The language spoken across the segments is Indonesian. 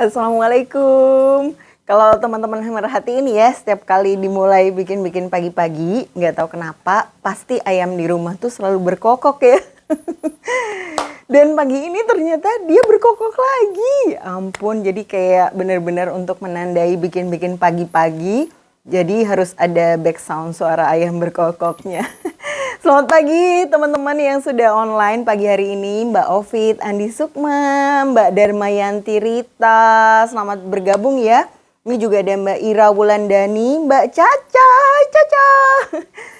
Assalamualaikum. Kalau teman-teman merhatiin ya, setiap kali dimulai bikin-bikin pagi-pagi, nggak tahu kenapa, pasti ayam di rumah tuh selalu berkokok ya. Dan pagi ini ternyata dia berkokok lagi. Ampun, jadi kayak benar-benar untuk menandai bikin-bikin pagi-pagi. Jadi harus ada background suara ayam berkokoknya. Selamat pagi teman-teman yang sudah online pagi hari ini. Mbak Ovid, Andi Sukma, Mbak Darmayanti Rita. Selamat bergabung ya. Ini juga ada Mbak Ira Wulandani, Mbak Caca. Hai Caca.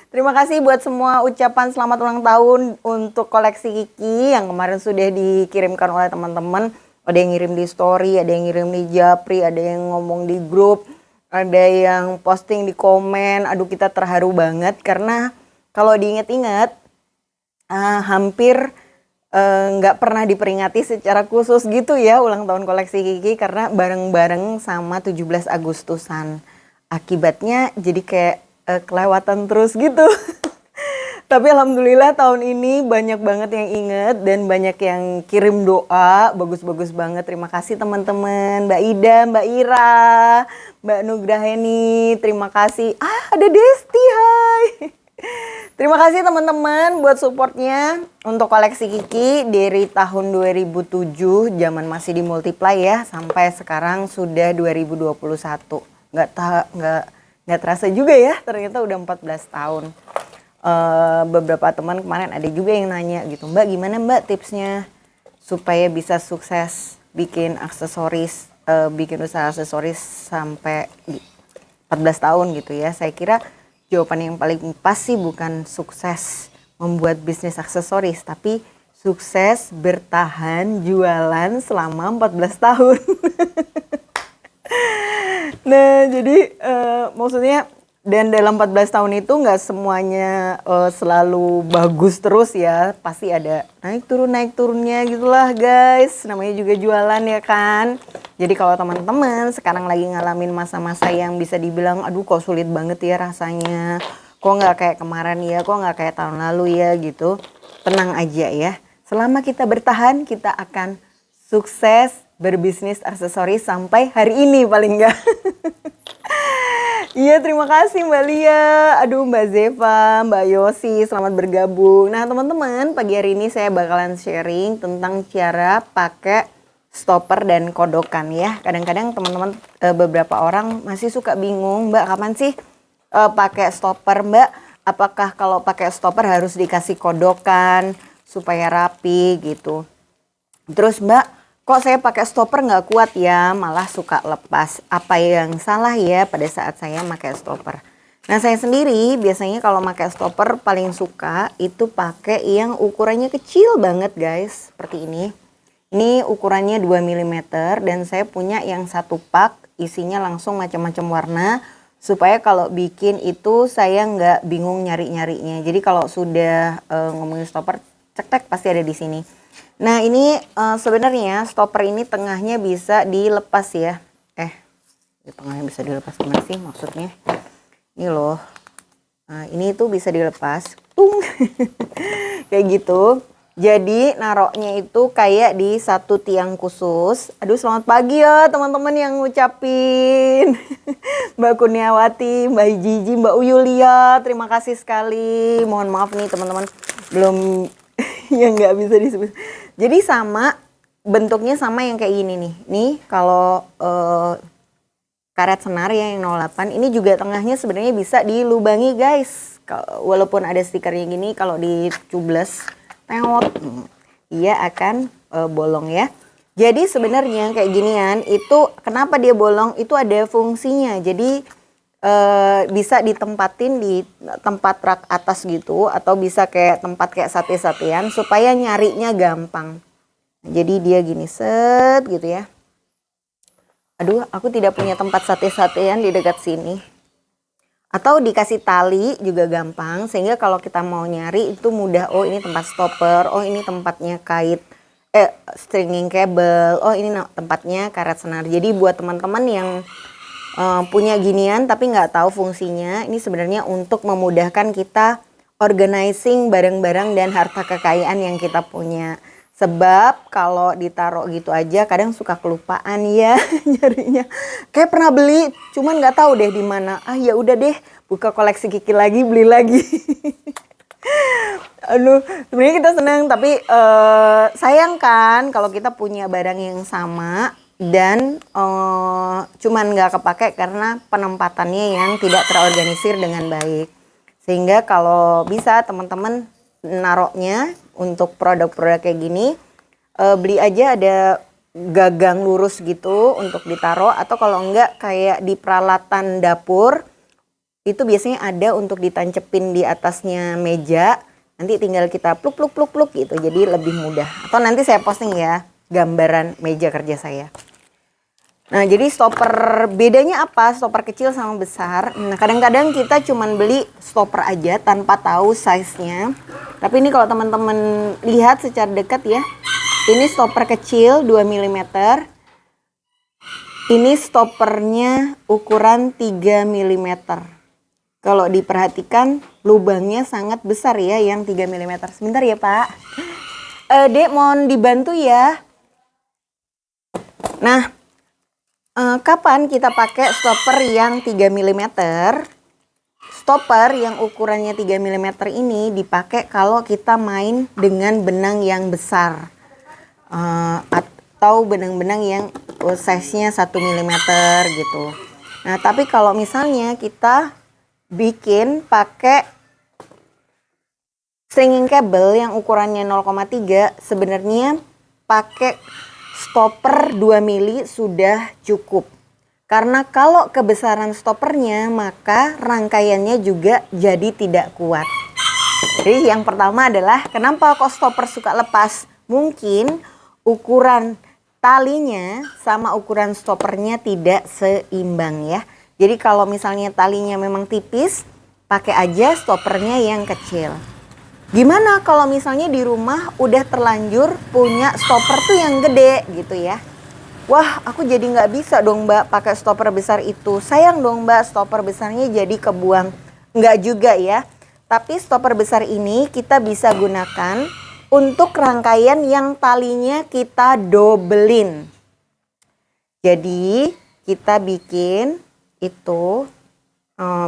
Terima kasih buat semua ucapan selamat ulang tahun untuk koleksi Kiki yang kemarin sudah dikirimkan oleh teman-teman. Ada yang ngirim di story, ada yang ngirim di Japri, ada yang ngomong di grup, ada yang posting di komen. Aduh, kita terharu banget karena kalau diingat-ingat hampir nggak pernah diperingati secara khusus gitu ya ulang tahun koleksi Kiki karena bareng-bareng sama 17 Agustusan. Akibatnya jadi kayak kelewatan terus gitu. Tapi alhamdulillah tahun ini banyak banget yang inget dan banyak yang kirim doa. Bagus-bagus banget. Terima kasih teman-teman. Mbak Ida, Mbak Ira, Mbak Nugraheni. Terima kasih. Ada Desti, hai. Terima kasih teman-teman buat supportnya untuk koleksi Kiki dari tahun 2007 zaman masih di Multiply ya sampai sekarang sudah 2021. Nggak terasa juga ya ternyata udah 14 tahun. Beberapa teman kemarin ada juga yang nanya gitu, Mbak gimana Mbak tipsnya supaya bisa sukses bikin aksesoris, bikin usaha aksesoris sampai 14 tahun gitu ya. Saya kira jawaban yang paling pas sih bukan sukses membuat bisnis aksesoris, tapi sukses bertahan jualan selama 14 tahun. Nah jadi maksudnya dan dalam 14 tahun itu nggak semuanya selalu bagus terus ya. Pasti ada naik turunnya gitulah guys. Namanya juga jualan ya kan. Jadi kalau teman-teman sekarang lagi ngalamin masa-masa yang bisa dibilang aduh kok sulit banget ya rasanya. Kok nggak kayak kemarin ya, kok nggak kayak tahun lalu ya gitu. Tenang aja ya. Selama kita bertahan kita akan sukses berbisnis aksesoris sampai hari ini paling nggak. Iya terima kasih Mbak Lia, aduh Mbak Zeva, Mbak Yosi selamat bergabung. Nah teman-teman pagi hari ini saya bakalan sharing tentang cara pakai stopper dan kodokan ya. Kadang-kadang teman-teman beberapa orang masih suka bingung Mbak kapan sih pakai stopper Mbak. Apakah kalau pakai stopper harus dikasih kodokan supaya rapi gitu. Terus Mbak kok saya pakai stopper nggak kuat ya, malah suka lepas. Apa yang salah ya pada saat saya pakai stopper? Nah saya sendiri biasanya kalau pakai stopper paling suka itu pakai yang ukurannya kecil banget guys. Seperti ini. Ini ukurannya 2 mm dan saya punya yang satu pak isinya langsung macam-macam warna. Supaya kalau bikin itu saya nggak bingung nyari-nyarinya. Jadi kalau sudah ngomongin stopper, cek-cek pasti ada di sini. Nah ini sebenarnya stopper ini tengahnya bisa dilepas ya. Tengahnya bisa dilepas gimana sih maksudnya? Ini loh. Nah ini tuh bisa dilepas. Tung. Kayak gitu. Jadi naroknya itu kayak di satu tiang khusus. Aduh selamat pagi ya teman-teman yang ngucapin. Mbak Kurniawati, Mbak Jiji, Mbak Uyulia. Terima kasih sekali. Mohon maaf nih teman-teman. Belum yang nggak bisa disebut. Jadi sama bentuknya sama yang kayak gini nih. Nih kalau karet senar ya yang 08 ini juga tengahnya sebenarnya bisa dilubangi guys. Walaupun ada stikernya gini kalau dicubles teot ia akan bolong ya. Jadi sebenarnya kayak ginian itu kenapa dia bolong itu ada fungsinya. Jadi bisa ditempatin di tempat rak atas gitu atau bisa kayak tempat kayak sate-satean supaya nyarinya gampang. Jadi dia gini set gitu ya. Aduh aku tidak punya tempat sate-satean di dekat sini. Atau dikasih tali juga gampang sehingga kalau kita mau nyari itu mudah. Oh ini tempat stopper, oh ini tempatnya kait stringing cable, oh ini tempatnya karet senar. Jadi buat teman-teman yang punya ginian tapi nggak tahu fungsinya, ini sebenarnya untuk memudahkan kita organizing barang-barang dan harta kekayaan yang kita punya. Sebab kalau ditaruh gitu aja kadang suka kelupaan ya nyarinya. Kayak pernah beli, cuman nggak tahu deh di mana. Ah ya udah deh, buka koleksi Kiki lagi, beli lagi. Aduh, sebenarnya kita senang tapi sayang kan kalau kita punya barang yang sama dan cuman nggak kepake karena penempatannya yang tidak terorganisir dengan baik. Sehingga kalau bisa teman-teman naroknya untuk produk-produk kayak gini, beli aja ada gagang lurus gitu untuk ditaruh, atau kalau enggak kayak di peralatan dapur itu biasanya ada untuk ditancepin di atasnya meja, nanti tinggal kita pluk pluk pluk pluk gitu, jadi lebih mudah. Atau nanti saya posting ya gambaran meja kerja saya. Nah, jadi stopper bedanya apa? Stopper kecil sama besar. Nah, kadang-kadang kita cuman beli stopper aja tanpa tahu size-nya. Tapi ini kalau teman-teman lihat secara dekat ya, ini stopper kecil 2 mm. Ini stoppernya ukuran 3 mm. Kalau diperhatikan lubangnya sangat besar ya yang 3 mm. Sebentar ya Pak. Dek mohon dibantu ya. Nah, kapan kita pakai stopper yang 3 mm? Stopper yang ukurannya 3 mm ini dipakai kalau kita main dengan benang yang besar. Atau benang-benang yang size-nya 1 mm gitu. Nah, tapi kalau misalnya kita bikin pakai stringing cable yang ukurannya 0,3, sebenarnya pakai stopper 2 mili sudah cukup. Karena kalau kebesaran stoppernya maka rangkaiannya juga jadi tidak kuat. Jadi yang pertama adalah kenapa kok stopper suka lepas? Mungkin ukuran talinya sama ukuran stoppernya tidak seimbang ya. Jadi kalau misalnya talinya memang tipis, pakai aja stoppernya yang kecil. Gimana kalau misalnya di rumah udah terlanjur punya stopper tuh yang gede gitu ya. Wah, aku jadi nggak bisa dong Mbak pakai stopper besar itu. Sayang dong Mbak, stopper besarnya jadi kebuang. Nggak juga ya. Tapi stopper besar ini kita bisa gunakan untuk rangkaian yang talinya kita dobelin. Jadi kita bikin itu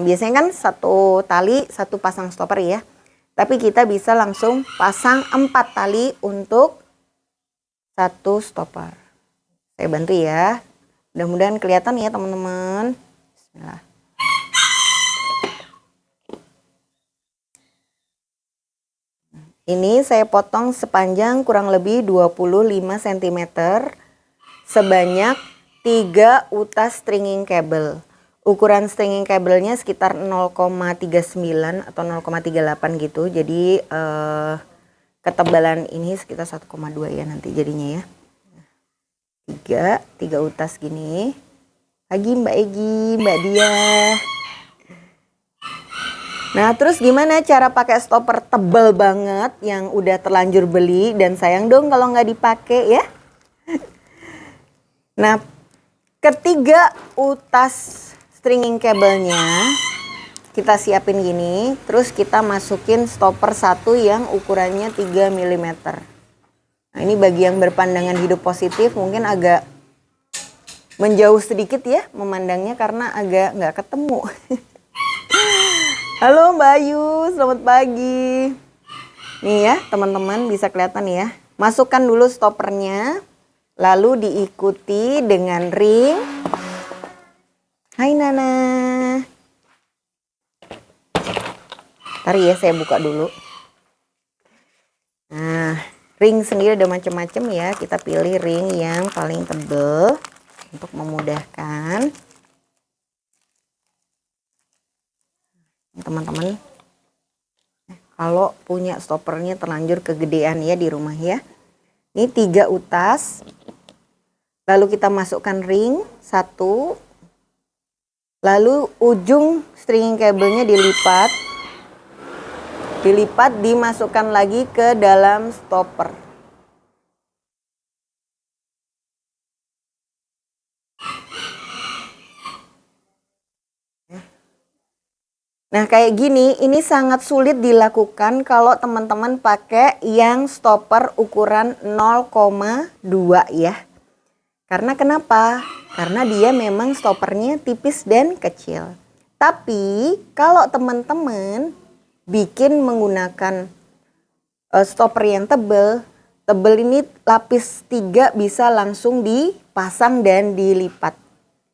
biasanya kan satu tali satu pasang stopper ya. Tapi kita bisa langsung pasang 4 tali untuk satu stopper. Saya bantu ya. Mudah-mudahan kelihatan ya teman-teman. Bismillah. Ini saya potong sepanjang kurang lebih 25 cm sebanyak 3 utas stringing cable. Ukuran stringing cable-nya sekitar 0,39 atau 0,38 gitu. Jadi ketebalan ini sekitar 1,2 ya nanti jadinya ya. 3 utas gini. Lagi Mbak Egi, Mbak Dia. Nah, terus gimana cara pakai stopper tebal banget yang udah terlanjur beli dan sayang dong kalau nggak dipakai ya. Nah, ketiga utas stringing cable-nya kita siapin gini, terus kita masukin stopper satu yang ukurannya 3 mm. Nah, ini bagi yang berpandangan hidup positif mungkin agak menjauh sedikit ya memandangnya karena agak nggak ketemu. Halo Mbak Ayu, selamat pagi. Nih ya teman-teman bisa kelihatan ya. Masukkan dulu stoppernya, lalu diikuti dengan ring. Hai Nana. Ntar ya saya buka dulu. Nah, ring sendiri ada macam-macam ya. Kita pilih ring yang paling tebal untuk memudahkan. Teman-teman, kalau punya stoppernya terlanjur kegedean ya di rumah ya. Ini 3 utas. Lalu kita masukkan ring 1. Lalu ujung stringing cable-nya dilipat. Dimasukkan lagi ke dalam stopper. Nah kayak gini, ini sangat sulit dilakukan kalau teman-teman pakai yang stopper ukuran 0,2 ya. Karena kenapa? Karena dia memang stoppernya tipis dan kecil. Tapi kalau teman-teman bikin menggunakan stopper yang tebel ini lapis 3 bisa langsung dipasang dan dilipat.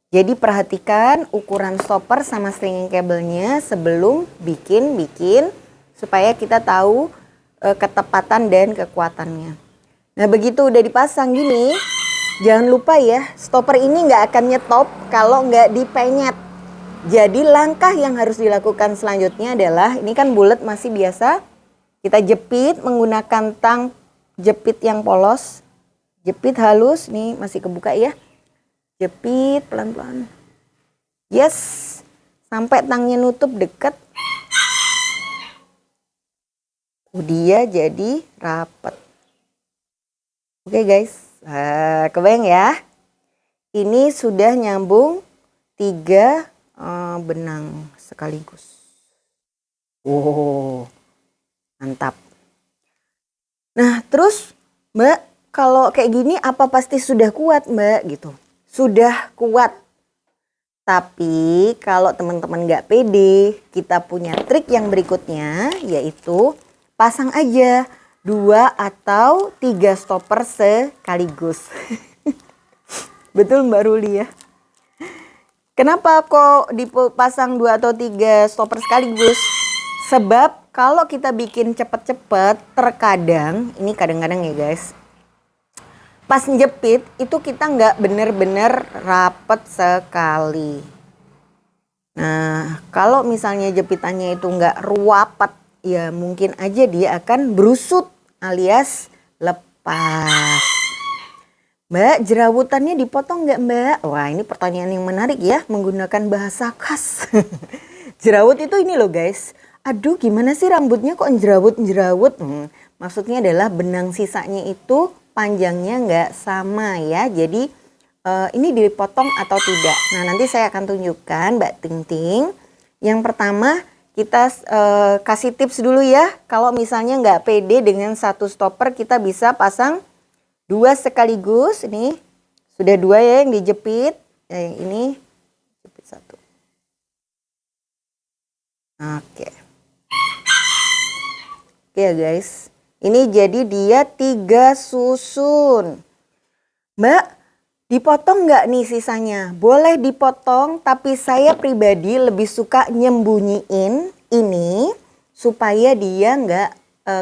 Jadi perhatikan ukuran stopper sama stringing kabelnya sebelum bikin supaya kita tahu ketepatan dan kekuatannya. Nah begitu udah dipasang gini, jangan lupa ya, stopper ini nggak akan nyetop kalau nggak dipenyet. Jadi langkah yang harus dilakukan selanjutnya adalah, ini kan bulat masih biasa, kita jepit menggunakan tang jepit yang polos. Jepit halus, nih masih kebuka ya. Jepit pelan-pelan. Yes, sampai tangnya nutup deket. Dia jadi rapat. Oke guys, kebayang ya. Ini sudah nyambung 3 benang sekaligus. Wow, mantap. Nah terus Mbak, kalau kayak gini apa pasti sudah kuat Mbak gitu? Sudah kuat. Tapi kalau teman-teman nggak pede, kita punya trik yang berikutnya, yaitu pasang aja 2 atau 3 stopper sekaligus. Betul Mbak Ruli ya? Kenapa kok dipasang 2 atau 3 stopper sekaligus? Sebab kalau kita bikin cepet-cepet, terkadang, ini kadang-kadang ya guys, pas njepit itu kita nggak bener-bener rapet sekali. Nah kalau misalnya jepitannya itu nggak ruapet, ya mungkin aja dia akan berusut alias lepas. Mbak, jerawutannya dipotong nggak Mbak? Wah ini pertanyaan yang menarik ya, menggunakan bahasa khas. Jerawut itu ini loh guys, aduh gimana sih rambutnya kok jerawut-jerawut? Maksudnya adalah benang sisanya itu panjangnya nggak sama ya. Jadi ini dipotong atau tidak. Nah nanti saya akan tunjukkan Mbak Ting Ting. Yang pertama kita kasih tips dulu ya. Kalau misalnya nggak pede dengan 1 stopper, kita bisa pasang 2 sekaligus. Ini sudah 2 ya yang dijepit. Yang ini jepit 1. Oke. Oke ya guys. Ini jadi dia 3 susun. Mbak, dipotong nggak nih sisanya? Boleh dipotong, tapi saya pribadi lebih suka nyembunyiin ini supaya dia nggak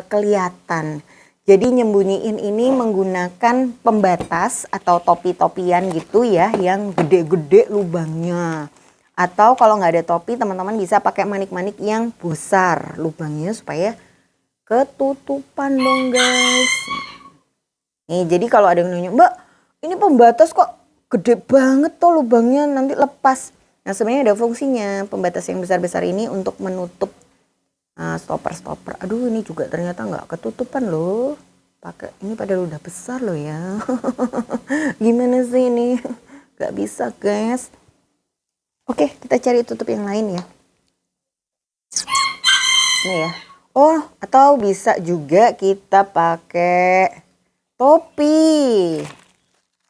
kelihatan. Jadi nyembunyiin ini menggunakan pembatas atau topi-topian gitu ya, yang gede-gede lubangnya. Atau kalau nggak ada topi, teman-teman bisa pakai manik-manik yang besar lubangnya supaya ketutupan dong guys. Nih jadi kalau ada yang nanya, Mbak ini pembatas kok gede banget tuh lubangnya nanti lepas. Nah sebenarnya ada fungsinya, pembatas yang besar-besar ini untuk menutup stopper-stopper. Aduh ini juga ternyata nggak ketutupan loh. Pakai ini padahal udah besar loh ya. Gimana sih ini? Gak bisa guys. Oke kita cari tutup yang lain ya. Nah ya. Oh, atau bisa juga kita pakai topi.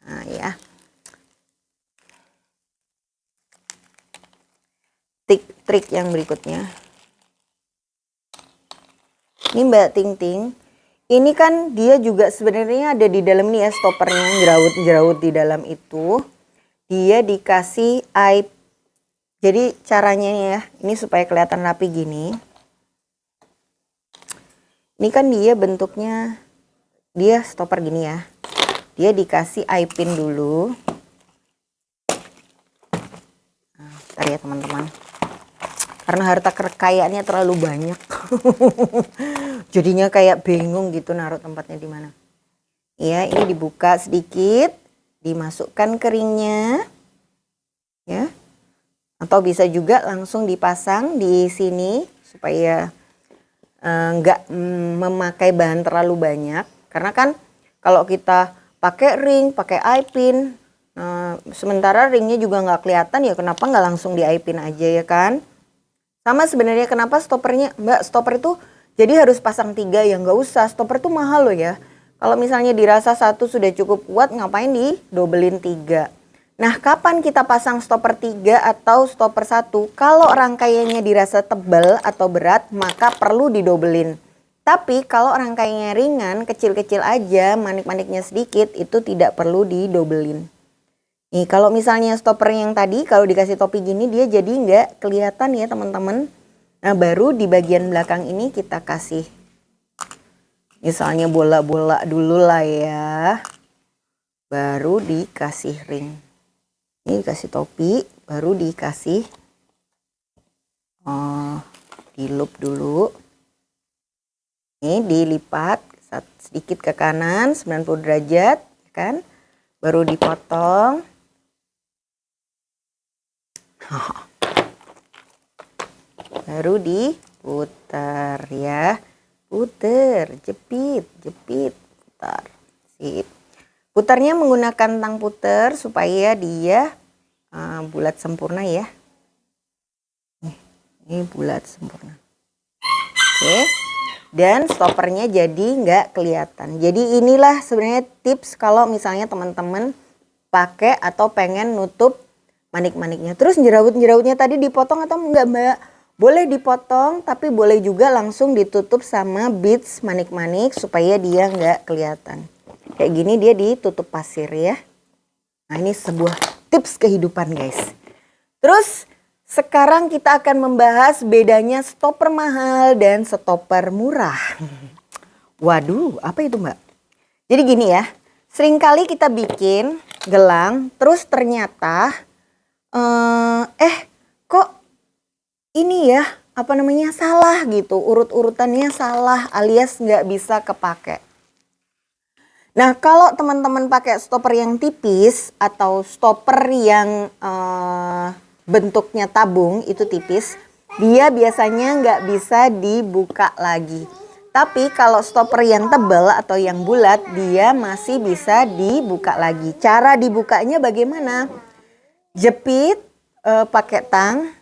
Nah ya. Trik yang berikutnya. Ini Mbak Ting Ting. Ini kan dia juga sebenarnya ada di dalam nih ya stoppernya, jerawut-jerawut di dalam itu. Dia dikasih air. Jadi caranya ya, ini supaya kelihatan rapi gini. Ini kan dia bentuknya, dia stopper gini ya. Dia dikasih eye pin dulu. Nah, bentar ya teman-teman. Karena harta kekayaannya terlalu banyak. Jadinya kayak bingung gitu naruh tempatnya di mana. Ya, ini dibuka sedikit, dimasukkan ke ringnya. Ya. Atau bisa juga langsung dipasang di sini supaya nggak memakai bahan terlalu banyak. Karena kan kalau kita pakai ring, pakai eye pin, sementara ringnya juga nggak kelihatan ya, kenapa nggak langsung di eye pin aja ya kan? Sama sebenarnya kenapa stoppernya, Mbak, stopper itu jadi harus pasang 3 ya, nggak usah. Stopper tuh mahal loh ya. Kalau misalnya dirasa 1 sudah cukup kuat, ngapain didobelin 3. Nah, kapan kita pasang stopper 3 atau stopper 1? Kalau rangkaiannya dirasa tebal atau berat, maka perlu didobelin. Tapi kalau rangkaiannya ringan, kecil-kecil aja, manik-maniknya sedikit, itu tidak perlu didobelin. Nih, kalau misalnya stopper yang tadi, kalau dikasih topi gini, dia jadi nggak kelihatan ya teman-teman. Nah, baru di bagian belakang ini kita kasih, misalnya bola-bola dulu lah ya. Baru dikasih ring. Ini dikasih topi, baru dikasih di loop dulu. Ini dilipat sedikit ke kanan 90 derajat kan. Baru dipotong. Baru diputar ya. Putar, jepit, putar. Sip. Putarnya menggunakan tang puter supaya dia bulat sempurna ya. Ini bulat sempurna. Oke. Dan stoppernya jadi nggak kelihatan. Jadi inilah sebenarnya tips kalau misalnya teman-teman pakai atau pengen nutup manik-maniknya. Terus jerawat-jerawatnya tadi dipotong atau enggak, Mbak? Boleh dipotong, tapi boleh juga langsung ditutup sama beads manik-manik supaya dia nggak kelihatan. Kayak gini dia ditutup pasir ya. Nah, ini sebuah tips kehidupan guys. Terus sekarang kita akan membahas bedanya stopper mahal dan stopper murah. Waduh, apa itu Mbak? Jadi gini ya, seringkali kita bikin gelang, terus ternyata kok ini ya, apa namanya, salah gitu. Urut-urutannya salah alias nggak bisa kepake. Nah, kalau teman-teman pakai stopper yang tipis atau stopper yang bentuknya tabung itu tipis, dia biasanya nggak bisa dibuka lagi. Tapi kalau stopper yang tebal atau yang bulat, dia masih bisa dibuka lagi. Cara dibukanya bagaimana? Jepit pakai tang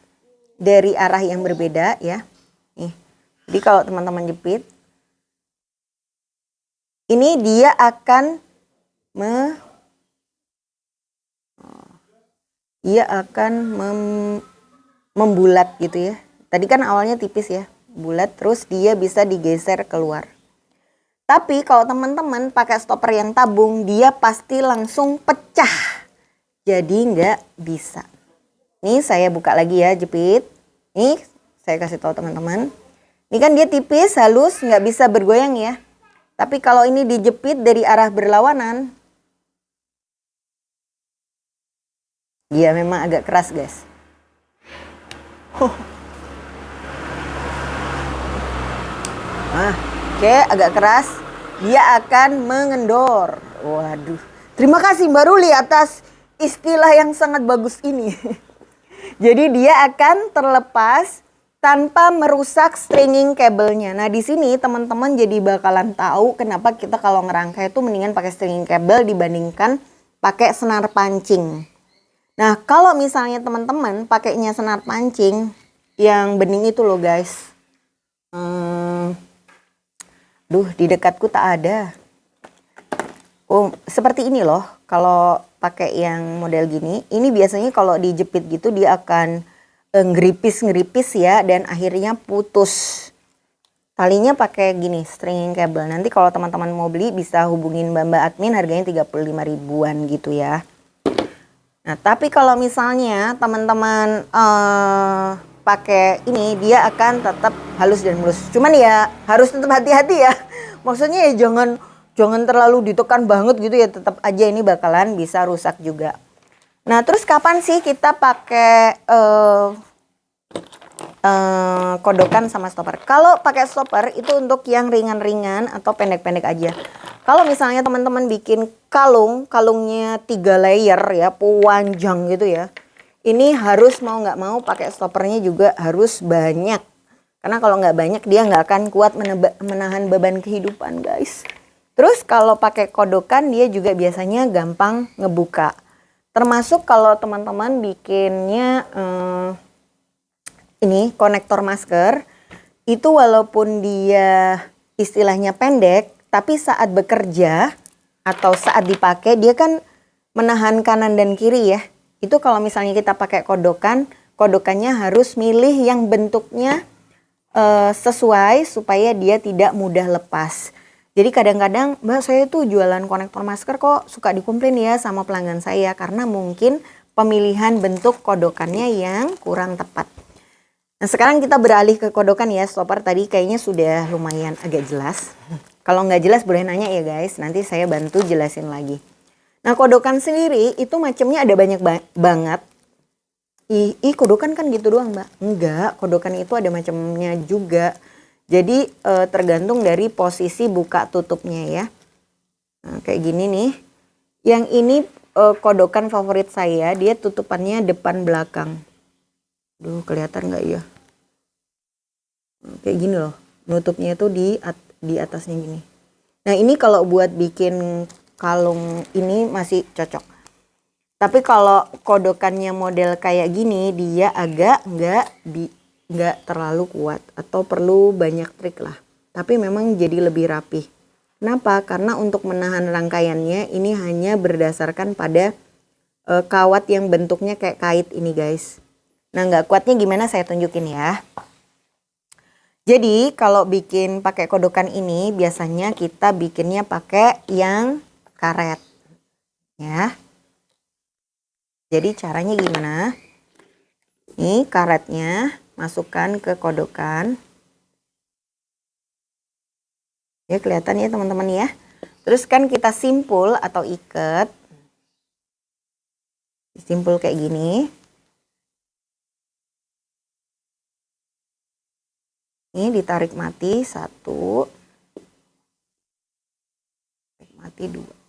dari arah yang berbeda ya. Nih, jadi kalau teman-teman jepit, ini dia akan membulat gitu ya. Tadi kan awalnya tipis ya, bulat, terus dia bisa digeser keluar. Tapi kalau teman-teman pakai stopper yang tabung, dia pasti langsung pecah. Jadi nggak bisa. Nih saya buka lagi ya, jepit. Nih saya kasih tahu teman-teman. Ini kan dia tipis, halus, nggak bisa bergoyang ya. Tapi kalau ini dijepit dari arah berlawanan, dia memang agak keras guys. Oke, agak keras. Dia akan mengendor. Waduh. Terima kasih Mbak Ruli atas istilah yang sangat bagus ini. Jadi dia akan terlepas tanpa merusak stringing kabelnya. Nah, di sini teman-teman jadi bakalan tahu kenapa kita kalau ngerangkai itu mendingan pakai stringing kabel dibandingkan pakai senar pancing. Nah, kalau misalnya teman-teman pakainya senar pancing yang bening itu loh guys. Di dekatku tak ada. Oh, seperti ini loh. Kalau pakai yang model gini, ini biasanya kalau dijepit gitu dia akan ngeripis ya dan akhirnya putus. Talinya pakai gini, stringing cable. Nanti kalau teman-teman mau beli bisa hubungin Mbak admin, harganya 35 ribuan gitu ya. Nah, tapi kalau misalnya teman-teman pakai ini, dia akan tetap halus dan mulus. Cuman ya harus tetap hati-hati ya. Maksudnya ya jangan terlalu ditekan banget gitu ya. Tetap aja ini bakalan bisa rusak juga. Nah, terus kapan sih kita pakai kodokan sama stopper? Kalau pakai stopper itu untuk yang ringan-ringan atau pendek-pendek aja. Kalau misalnya teman-teman bikin kalungnya 3 layer ya, panjang gitu ya. Ini harus mau nggak mau pakai stoppernya juga harus banyak. Karena kalau nggak banyak dia nggak akan kuat menahan beban kehidupan guys. Terus kalau pakai kodokan dia juga biasanya gampang ngebuka. Termasuk kalau teman-teman bikinnya ini konektor masker itu walaupun dia istilahnya pendek, tapi saat bekerja atau saat dipakai dia kan menahan kanan dan kiri ya. Itu kalau misalnya kita pakai kodokan, kodokannya harus milih yang bentuknya sesuai supaya dia tidak mudah lepas. Jadi kadang-kadang Mbak saya tuh jualan konektor masker kok suka dikomplain ya sama pelanggan saya karena mungkin pemilihan bentuk kodokannya yang kurang tepat. Nah sekarang kita beralih ke kodokan ya, stopper tadi kayaknya sudah lumayan agak jelas. Kalau nggak jelas boleh nanya ya guys, nanti saya bantu jelasin lagi. Nah kodokan sendiri itu macamnya ada banyak banget. Kodokan kan gitu doang Mbak? Enggak, kodokan itu ada macamnya juga. Jadi tergantung dari posisi buka tutupnya ya. Nah, kayak gini nih. Yang ini kodokan favorit saya, dia tutupannya depan belakang. Duh, kelihatan nggak ya? Kayak gini loh. Nutupnya itu di atasnya gini. Nah, ini kalau buat bikin kalung ini masih cocok. Tapi kalau kodokannya model kayak gini, dia agak nggak terlalu kuat atau perlu banyak trik lah. Tapi memang jadi lebih rapi. Kenapa? Karena untuk menahan rangkaiannya ini hanya berdasarkan pada kawat yang bentuknya kayak kait ini guys. Nah nggak kuatnya gimana saya tunjukin ya. Jadi kalau bikin pakai kodokan ini biasanya kita bikinnya pakai yang karet. Ya. Jadi caranya gimana? Ini karetnya. Masukkan ke kodokan. Ya kelihatan ya teman-teman ya. Terus kan kita simpul atau ikat. Simpul kayak gini. Ini ditarik mati 1. Tarik mati 2.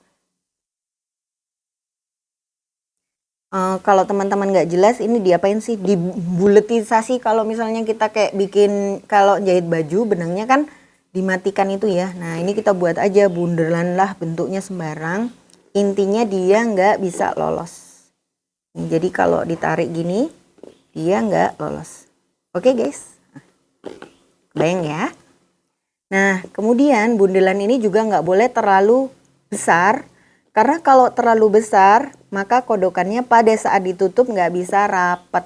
Kalau teman-teman nggak jelas ini diapain sih? Dibuletisasi kalau misalnya kita kayak bikin kalau jahit baju benangnya kan dimatikan itu ya. Nah ini kita buat aja bundelan lah bentuknya sembarang. Intinya dia nggak bisa lolos. Jadi kalau ditarik gini dia nggak lolos. Oke guys. Bayang ya. Nah kemudian bundelan ini juga nggak boleh terlalu besar. Karena kalau terlalu besar, maka kodokannya pada saat ditutup nggak bisa rapat.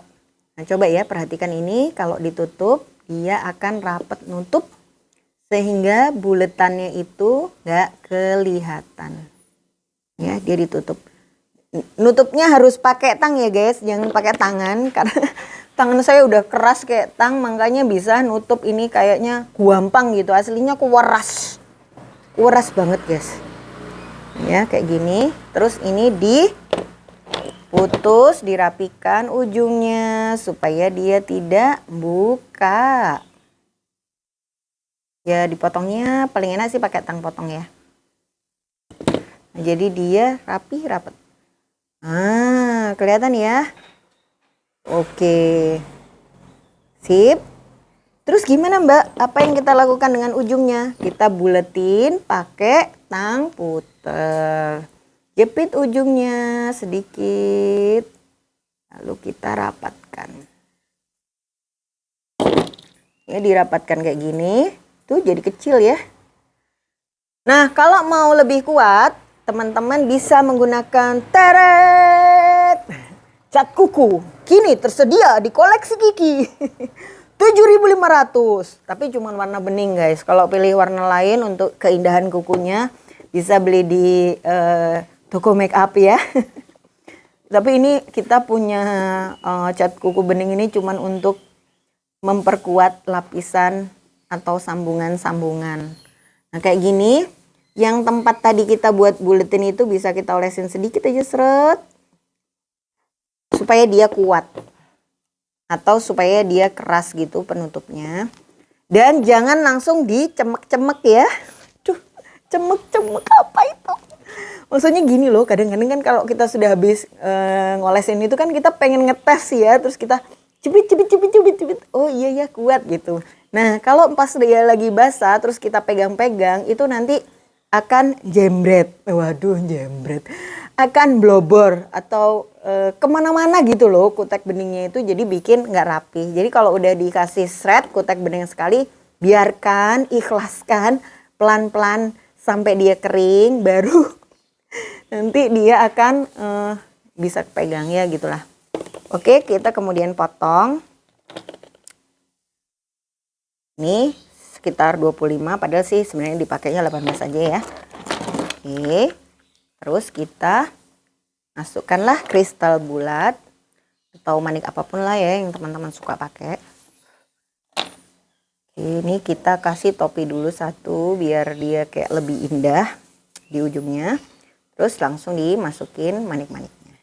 Nah coba ya perhatikan ini, kalau ditutup dia akan rapat nutup sehingga buletannya itu nggak kelihatan. Ya dia ditutup. Nutupnya harus pakai tang ya guys, jangan pakai tangan karena tangan saya udah keras kayak tang, makanya bisa nutup ini kayaknya gampang gitu. Aslinya kuwaras banget guys. Ya kayak gini, terus ini diputus, dirapikan ujungnya supaya dia tidak buka. Ya dipotongnya paling enak sih pakai tang potong ya. Nah, jadi dia rapat. Ah kelihatan ya. Oke, sip. Terus gimana Mbak? Apa yang kita lakukan dengan ujungnya? Kita buletin pakai tang puter. Jepit ujungnya sedikit. Lalu kita rapatkan. Ya dirapatkan kayak gini. Tuh jadi kecil ya. Nah kalau mau lebih kuat, teman-teman bisa menggunakan teret cat kuku. Kini tersedia di koleksi Kiki. 7.500, tapi cuma warna bening guys. Kalau pilih warna lain untuk keindahan kukunya bisa beli di toko make up ya. Tapi ini kita punya cat kuku bening ini cuman untuk memperkuat lapisan atau sambungan-sambungan. Nah kayak gini, yang tempat tadi kita buat buletin itu bisa kita olesin sedikit aja seret. Supaya dia kuat. Atau supaya dia keras gitu penutupnya. Dan jangan langsung dicemek-cemek ya. Duh, cemek-cemek apa itu? Maksudnya gini loh, kadang-kadang kan kalau kita sudah habis ngolesin itu kan kita pengen ngetes ya. Terus kita cubit. Oh iya ya kuat gitu. Nah kalau pas dia lagi basah terus kita pegang-pegang itu nanti akan jembret. Waduh jembret. akan blobor atau kemana-mana gitu loh kutek beningnya itu, jadi bikin nggak rapi. Jadi kalau udah dikasih shred kutek bening sekali, biarkan, ikhlaskan pelan-pelan sampai dia kering, baru nanti dia akan bisa pegang ya gitulah. Oke, kita kemudian potong. Ini sekitar 25, padahal sih sebenarnya dipakainya 18 aja ya. Oke, terus kita masukkanlah kristal bulat atau manik apapun lah ya yang teman-teman suka pakai. Ini kita kasih topi dulu satu biar dia kayak lebih indah di ujungnya. Terus langsung dimasukin manik-maniknya.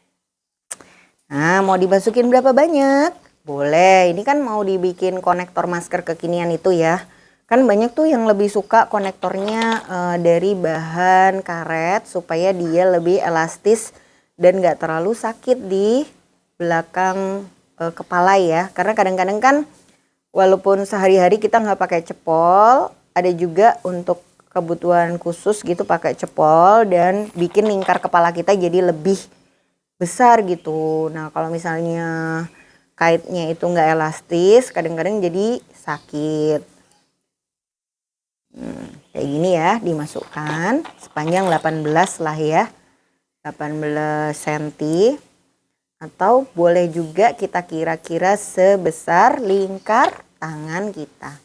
Nah, mau dimasukin berapa banyak? Boleh, ini kan mau dibikin konektor masker kekinian itu ya. Kan banyak tuh yang lebih suka konektornya dari bahan karet supaya dia lebih elastis dan gak terlalu sakit di belakang kepala ya. Karena kadang-kadang kan walaupun sehari-hari kita nggak pakai cepol, ada juga untuk kebutuhan khusus gitu pakai cepol dan bikin lingkar kepala kita jadi lebih besar gitu. Nah kalau misalnya kaitnya itu nggak elastis, kadang-kadang jadi sakit. Kayak gini ya, dimasukkan sepanjang 18 lah ya. 18 cm atau boleh juga kita kira-kira sebesar lingkar tangan kita.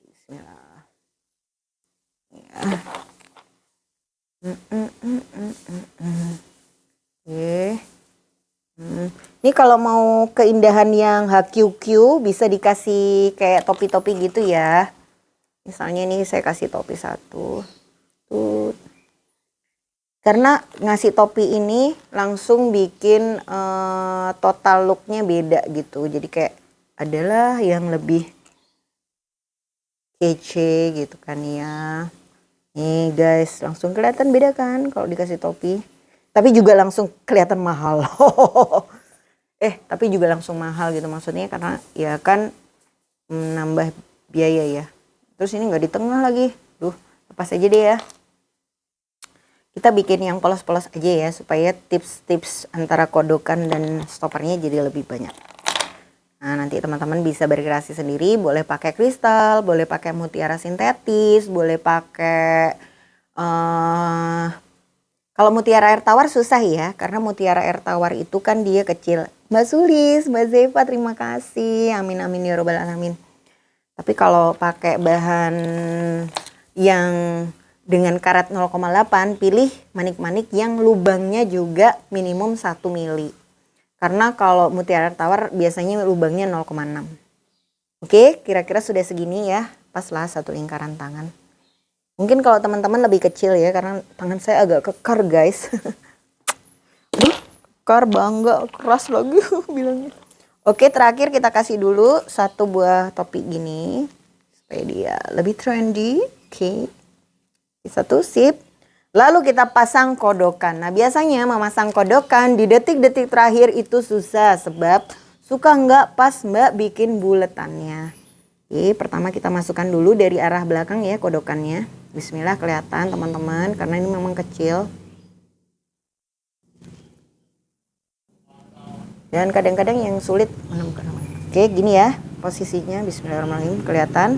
Bismillah. Ya. Oke. Ini kalau mau keindahan yang HQQ bisa dikasih kayak topi-topi gitu ya. Misalnya nih saya kasih topi satu. Tuh. Karena ngasih topi ini langsung bikin total looknya beda gitu. Jadi kayak adalah yang lebih kece gitu kan ya. Nih guys, langsung kelihatan beda kan kalau dikasih topi. Tapi juga langsung kelihatan mahal. Tapi juga langsung mahal gitu maksudnya karena ya kan menambah biaya ya. Terus ini nggak di tengah lagi. Duh, lepas aja deh ya. Kita bikin yang polos-polos aja ya supaya tips-tips antara kodokan dan stoppernya jadi lebih banyak. Nah nanti teman-teman bisa berkreasi sendiri, boleh pakai kristal, boleh pakai mutiara sintetis, boleh pakai kalau mutiara air tawar susah ya, karena mutiara air tawar itu kan dia kecil. Mbak Sulis, Mbak Zefa terima kasih, amin amin ya robbal alamin. Tapi kalau pakai bahan yang dengan karat 0,8 pilih manik-manik yang lubangnya juga minimum 1 mili. Karena kalau mutiara tawar biasanya lubangnya 0,6. Oke, kira-kira sudah segini ya. Pas lah satu lingkaran tangan. Mungkin kalau teman-teman lebih kecil ya karena tangan saya agak kekar guys. Kekar bangga keras lagi bilangnya. Oke, terakhir kita kasih dulu satu buah topi gini supaya dia lebih trendy. Oke. Satu sip. Lalu kita pasang kodokan. Nah biasanya memasang kodokan di detik-detik terakhir itu susah sebab suka nggak pas mbak bikin buletannya. Oke, pertama kita masukkan dulu dari arah belakang ya kodokannya. Bismillah, kelihatan teman-teman karena ini memang kecil. Dan kadang-kadang yang sulit menemukan. Oke, gini ya posisinya. Bismillahirrahmanirrahim, kelihatan.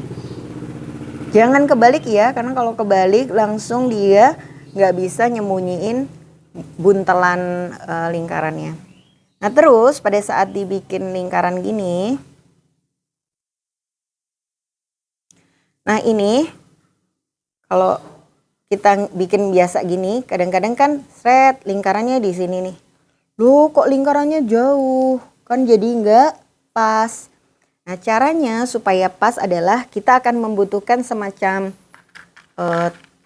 Jangan kebalik ya, karena kalau kebalik langsung dia nggak bisa nyembunyiin buntelan lingkarannya. Nah terus pada saat dibikin lingkaran gini, nah ini kalau kita bikin biasa gini, kadang-kadang kan seret lingkarannya di sini nih. Loh kok lingkarannya jauh, kan jadi nggak pas. Nah caranya supaya pas adalah kita akan membutuhkan semacam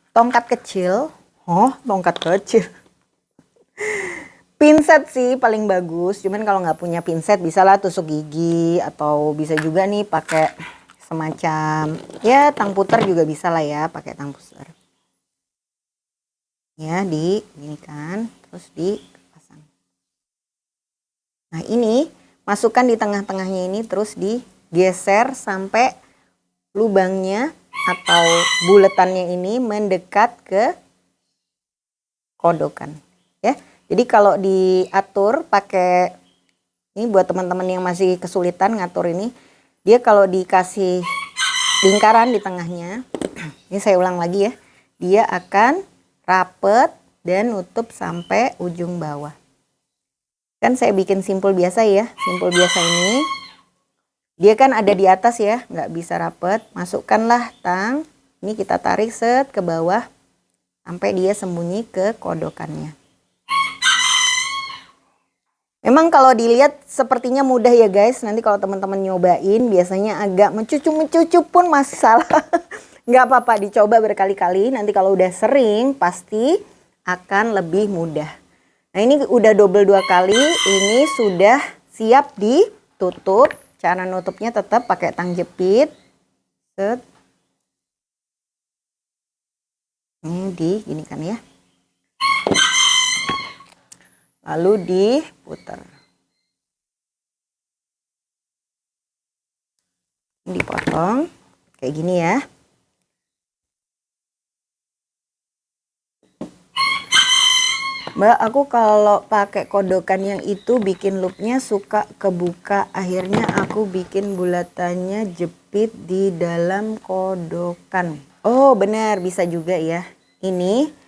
tongkat kecil. Oh tongkat kecil. Pinset sih paling bagus. Cuman kalau nggak punya pinset bisa lah tusuk gigi. Atau bisa juga nih pakai semacam ya tang puter juga bisa lah ya pakai tang puter. Ya gini kan. Terus dipasang. Nah ini. Masukkan di tengah-tengahnya ini terus digeser sampai lubangnya atau buletannya ini mendekat ke kodokan ya. Jadi kalau diatur pakai ini buat teman-teman yang masih kesulitan ngatur ini, dia kalau dikasih lingkaran di tengahnya, ini saya ulang lagi ya, dia akan rapet dan nutup sampai ujung bawah. Kan saya bikin simpul biasa ya, simpul biasa ini. Dia kan ada di atas ya, nggak bisa rapet. Masukkanlah tang, ini kita tarik set ke bawah sampai dia sembunyi ke kodokannya. Memang kalau dilihat sepertinya mudah ya guys. Nanti kalau teman-teman nyobain biasanya agak mencucu pun masih salah. Nggak apa-apa, dicoba berkali-kali. Nanti kalau udah sering pasti akan lebih mudah. Nah ini udah double 2 kali. Ini sudah siap ditutup. Cara nutupnya tetap pakai tang jepit. Set. Ini gini kan ya. Lalu diputar. Dipotong kayak gini ya. Mbak, aku kalau pakai kodokan yang itu bikin loopnya suka kebuka. Akhirnya aku bikin bulatannya jepit di dalam kodokan. Oh benar, bisa juga ya. Ini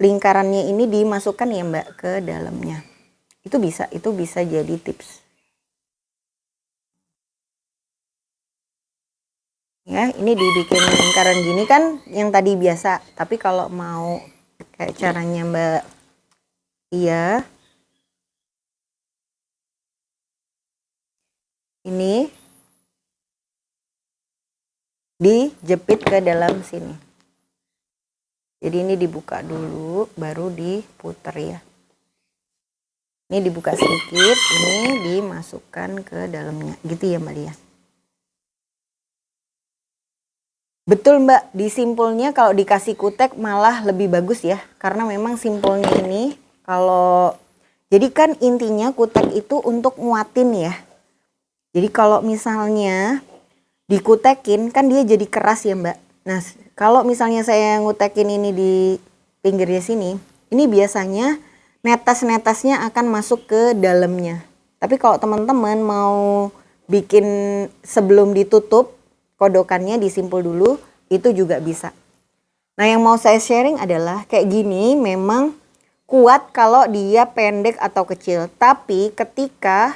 lingkarannya ini dimasukkan ya Mbak ke dalamnya. Itu bisa jadi tips. Ya, ini dibikin lingkaran gini kan yang tadi biasa. Tapi kalau mau kayak caranya Mbak Iya, ini dijepit ke dalam sini. Jadi ini dibuka dulu, baru diputer ya. Ini dibuka sedikit, ini dimasukkan ke dalamnya. Gitu ya Mbak Lia. Betul Mbak, di simpulnya kalau dikasih kutek malah lebih bagus ya. Karena memang simpulnya ini kalau jadi kan intinya kutek itu untuk nguatin ya. Jadi kalau misalnya dikutekin kan dia jadi keras ya Mbak. Nah kalau misalnya saya ngutekin ini di pinggirnya sini, ini biasanya netes-netesnya akan masuk ke dalamnya. Tapi kalau teman-teman mau bikin sebelum ditutup kodokannya disimpul dulu, itu juga bisa. Nah yang mau saya sharing adalah kayak gini memang kuat kalau dia pendek atau kecil. Tapi ketika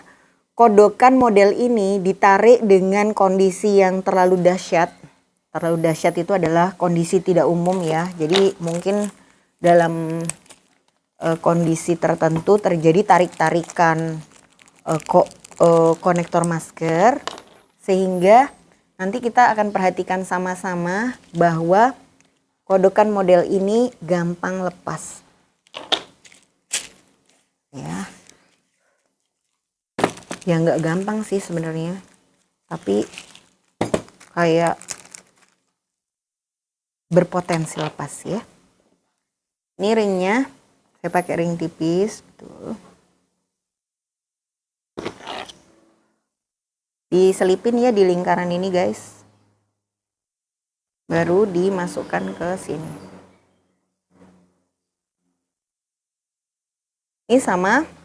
kodokan model ini ditarik dengan kondisi yang terlalu dahsyat. Terlalu dahsyat itu adalah kondisi tidak umum ya. Jadi mungkin dalam kondisi tertentu terjadi tarik-tarikan konektor masker. Sehingga nanti kita akan perhatikan sama-sama bahwa kodokan model ini gampang lepas. Ya nggak gampang sih sebenarnya, tapi kayak berpotensi lepas ya. Ini ringnya, saya pakai ring tipis, betul. Diselipin ya di lingkaran ini guys. Baru dimasukkan ke sini. Ini sama.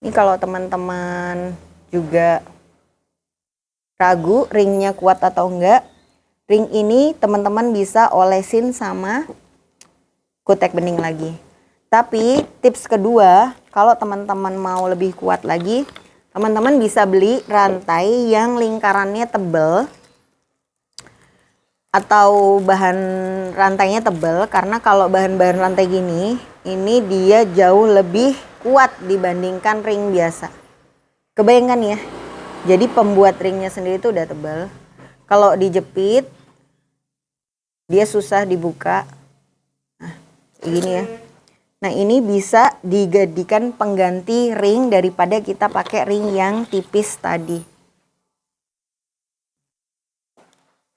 Ini kalau teman-teman juga ragu ringnya kuat atau enggak, ring ini teman-teman bisa olesin sama kutek bening lagi. Tapi tips kedua, kalau teman-teman mau lebih kuat lagi, teman-teman bisa beli rantai yang lingkarannya tebal atau bahan rantainya tebal, karena kalau bahan-bahan rantai gini, ini dia jauh lebih kuat dibandingkan ring biasa. Kebayangkan ya, jadi pembuat ringnya sendiri itu udah tebal. Kalau dijepit, dia susah dibuka. Nah, gini ya. Nah ini bisa dijadikan pengganti ring daripada kita pakai ring yang tipis tadi.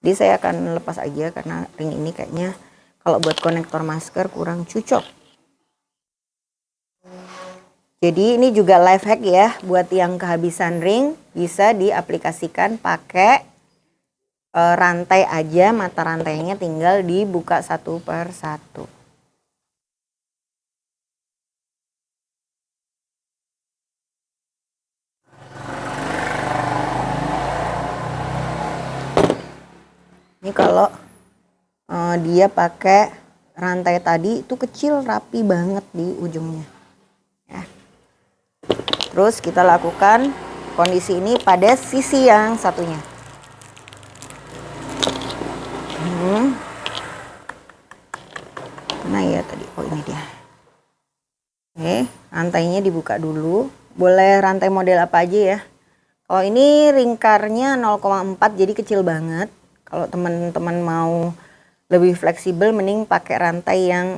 Jadi saya akan lepas aja karena ring ini kayaknya kalau buat konektor masker kurang cocok. Jadi ini juga life hack ya, buat yang kehabisan ring bisa diaplikasikan pakai rantai aja, mata rantainya tinggal dibuka satu per satu. Ini kalau dia pakai rantai tadi itu kecil, rapi banget di ujungnya. Ya. Terus kita lakukan kondisi ini pada sisi yang satunya. Mana ya tadi? Oh ini dia. Oke, rantainya dibuka dulu. Boleh rantai model apa aja ya. Kalau ini lingkarnya 0,4 jadi kecil banget. Kalau teman-teman mau lebih fleksibel mending pakai rantai yang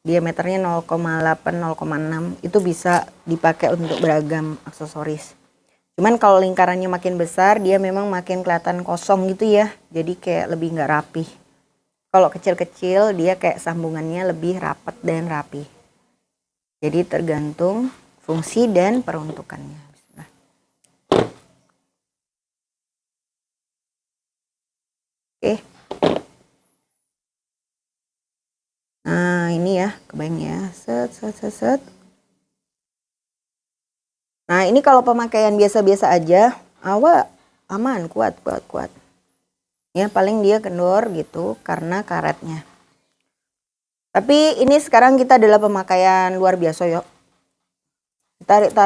diameternya 0,8, 0,6. Itu bisa dipakai untuk beragam aksesoris. Cuman kalau lingkarannya makin besar dia memang makin kelihatan kosong gitu ya. Jadi kayak lebih nggak rapi. Kalau kecil-kecil dia kayak sambungannya lebih rapat dan rapi. Jadi tergantung fungsi dan peruntukannya. Oke. Nah ini ya, kebayang ya. Set, set, set, set. Nah ini kalau pemakaian biasa-biasa aja, aman, kuat. Ya paling dia kendor gitu karena karetnya. Tapi ini sekarang kita adalah pemakaian luar biasa yuk. Tarik.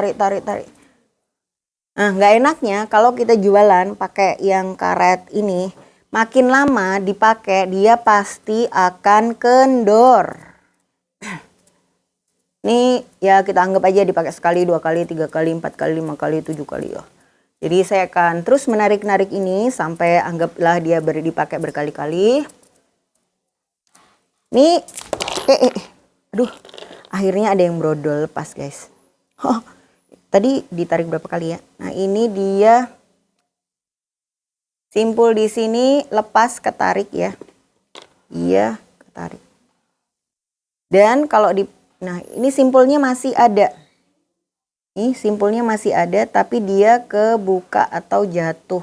Nah nggak enaknya kalau kita jualan pakai yang karet ini, makin lama dipakai dia pasti akan kendor. Ini ya kita anggap aja dipakai sekali, 2 kali, 3 kali, 4 kali, 5 kali, 7 kali ya. Jadi saya akan terus menarik-narik ini sampai anggaplah dia dipakai berkali-kali. Nih, aduh, akhirnya ada yang brodol lepas guys. Oh, tadi ditarik berapa kali ya? Nah ini dia simpul di sini lepas ketarik ya. Iya ketarik. Dan kalau nah ini simpulnya masih ada. Ini simpulnya masih ada tapi dia kebuka atau jatuh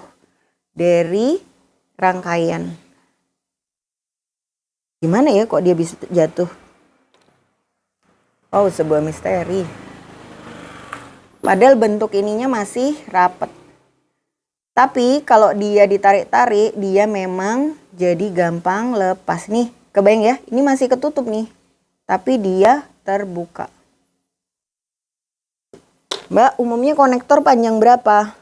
dari rangkaian. Gimana ya kok dia bisa jatuh? Oh sebuah misteri. Padahal bentuk ininya masih rapat. Tapi kalau dia ditarik-tarik dia memang jadi gampang lepas nih. Kebayang ya ini masih ketutup nih. Tapi dia terbuka. Mbak, umumnya konektor panjang berapa?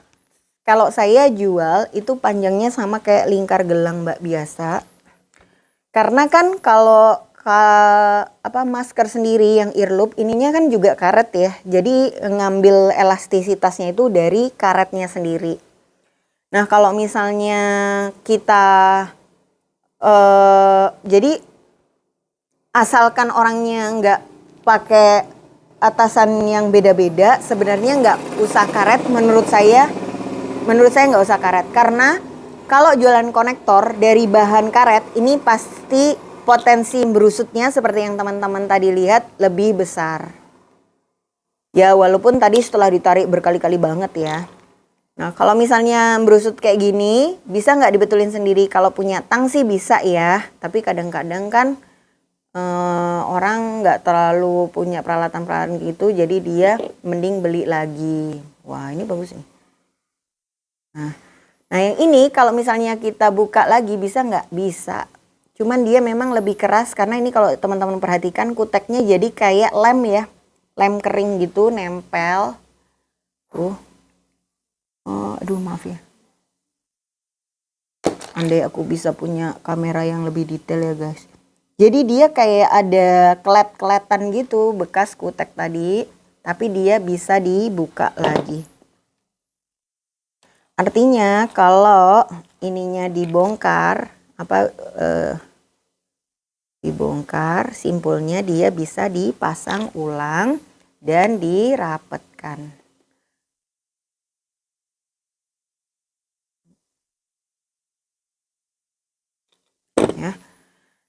Kalau saya jual itu panjangnya sama kayak lingkar gelang Mbak biasa. Karena kan kalau masker sendiri yang earloop ininya kan juga karet ya. Jadi ngambil elastisitasnya itu dari karetnya sendiri. Nah kalau misalnya kita jadi asalkan orangnya nggak pakai atasan yang beda-beda, sebenarnya nggak usah karet. Menurut saya nggak usah karet karena kalau jualan konektor dari bahan karet ini pasti potensi berusutnya seperti yang teman-teman tadi lihat lebih besar. Ya walaupun tadi setelah ditarik berkali-kali banget ya. Nah kalau misalnya berusut kayak gini bisa nggak dibetulin sendiri? Kalau punya tang sih bisa ya. Tapi kadang-kadang kan orang nggak terlalu punya peralatan-peralatan gitu, jadi dia mending beli lagi. Wah ini bagus nih. Nah yang ini kalau misalnya kita buka lagi bisa nggak? Bisa. Cuman dia memang lebih keras karena ini kalau teman-teman perhatikan kuteknya jadi kayak lem ya, lem kering gitu nempel. Aduh maaf ya. Andai aku bisa punya kamera yang lebih detail ya guys. Jadi dia kayak ada kelet-keletan gitu bekas kutek tadi, tapi dia bisa dibuka lagi. Artinya kalau ininya dibongkar, dibongkar, simpulnya dia bisa dipasang ulang dan dirapetkan. Ya.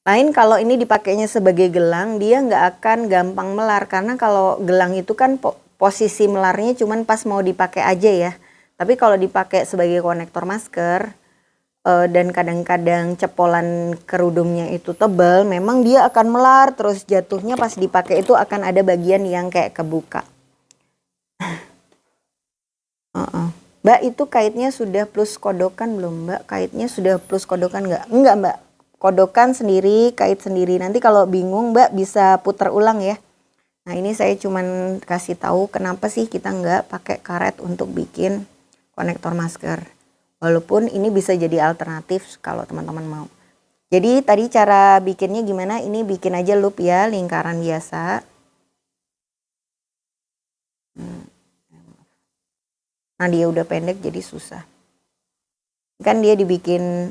Lain kalau ini dipakainya sebagai gelang, dia nggak akan gampang melar. Karena kalau gelang itu kan posisi melarnya cuman pas mau dipakai aja ya. Tapi kalau dipakai sebagai konektor masker, dan kadang-kadang cepolan kerudungnya itu tebal, memang dia akan melar. Terus jatuhnya pas dipakai itu akan ada bagian yang kayak kebuka. Mbak, itu kaitnya sudah plus kodokan belum Mbak? Kaitnya sudah plus kodokan nggak? Enggak Mbak, kodokan sendiri, kait sendiri. Nanti kalau bingung Mbak bisa putar ulang ya. Nah ini saya cuman kasih tahu kenapa sih kita nggak pakai karet untuk bikin konektor masker. Walaupun ini bisa jadi alternatif kalau teman-teman mau. Jadi tadi cara bikinnya gimana? Ini bikin aja loop ya, lingkaran biasa. Nah dia udah pendek jadi susah. Kan dia dibikin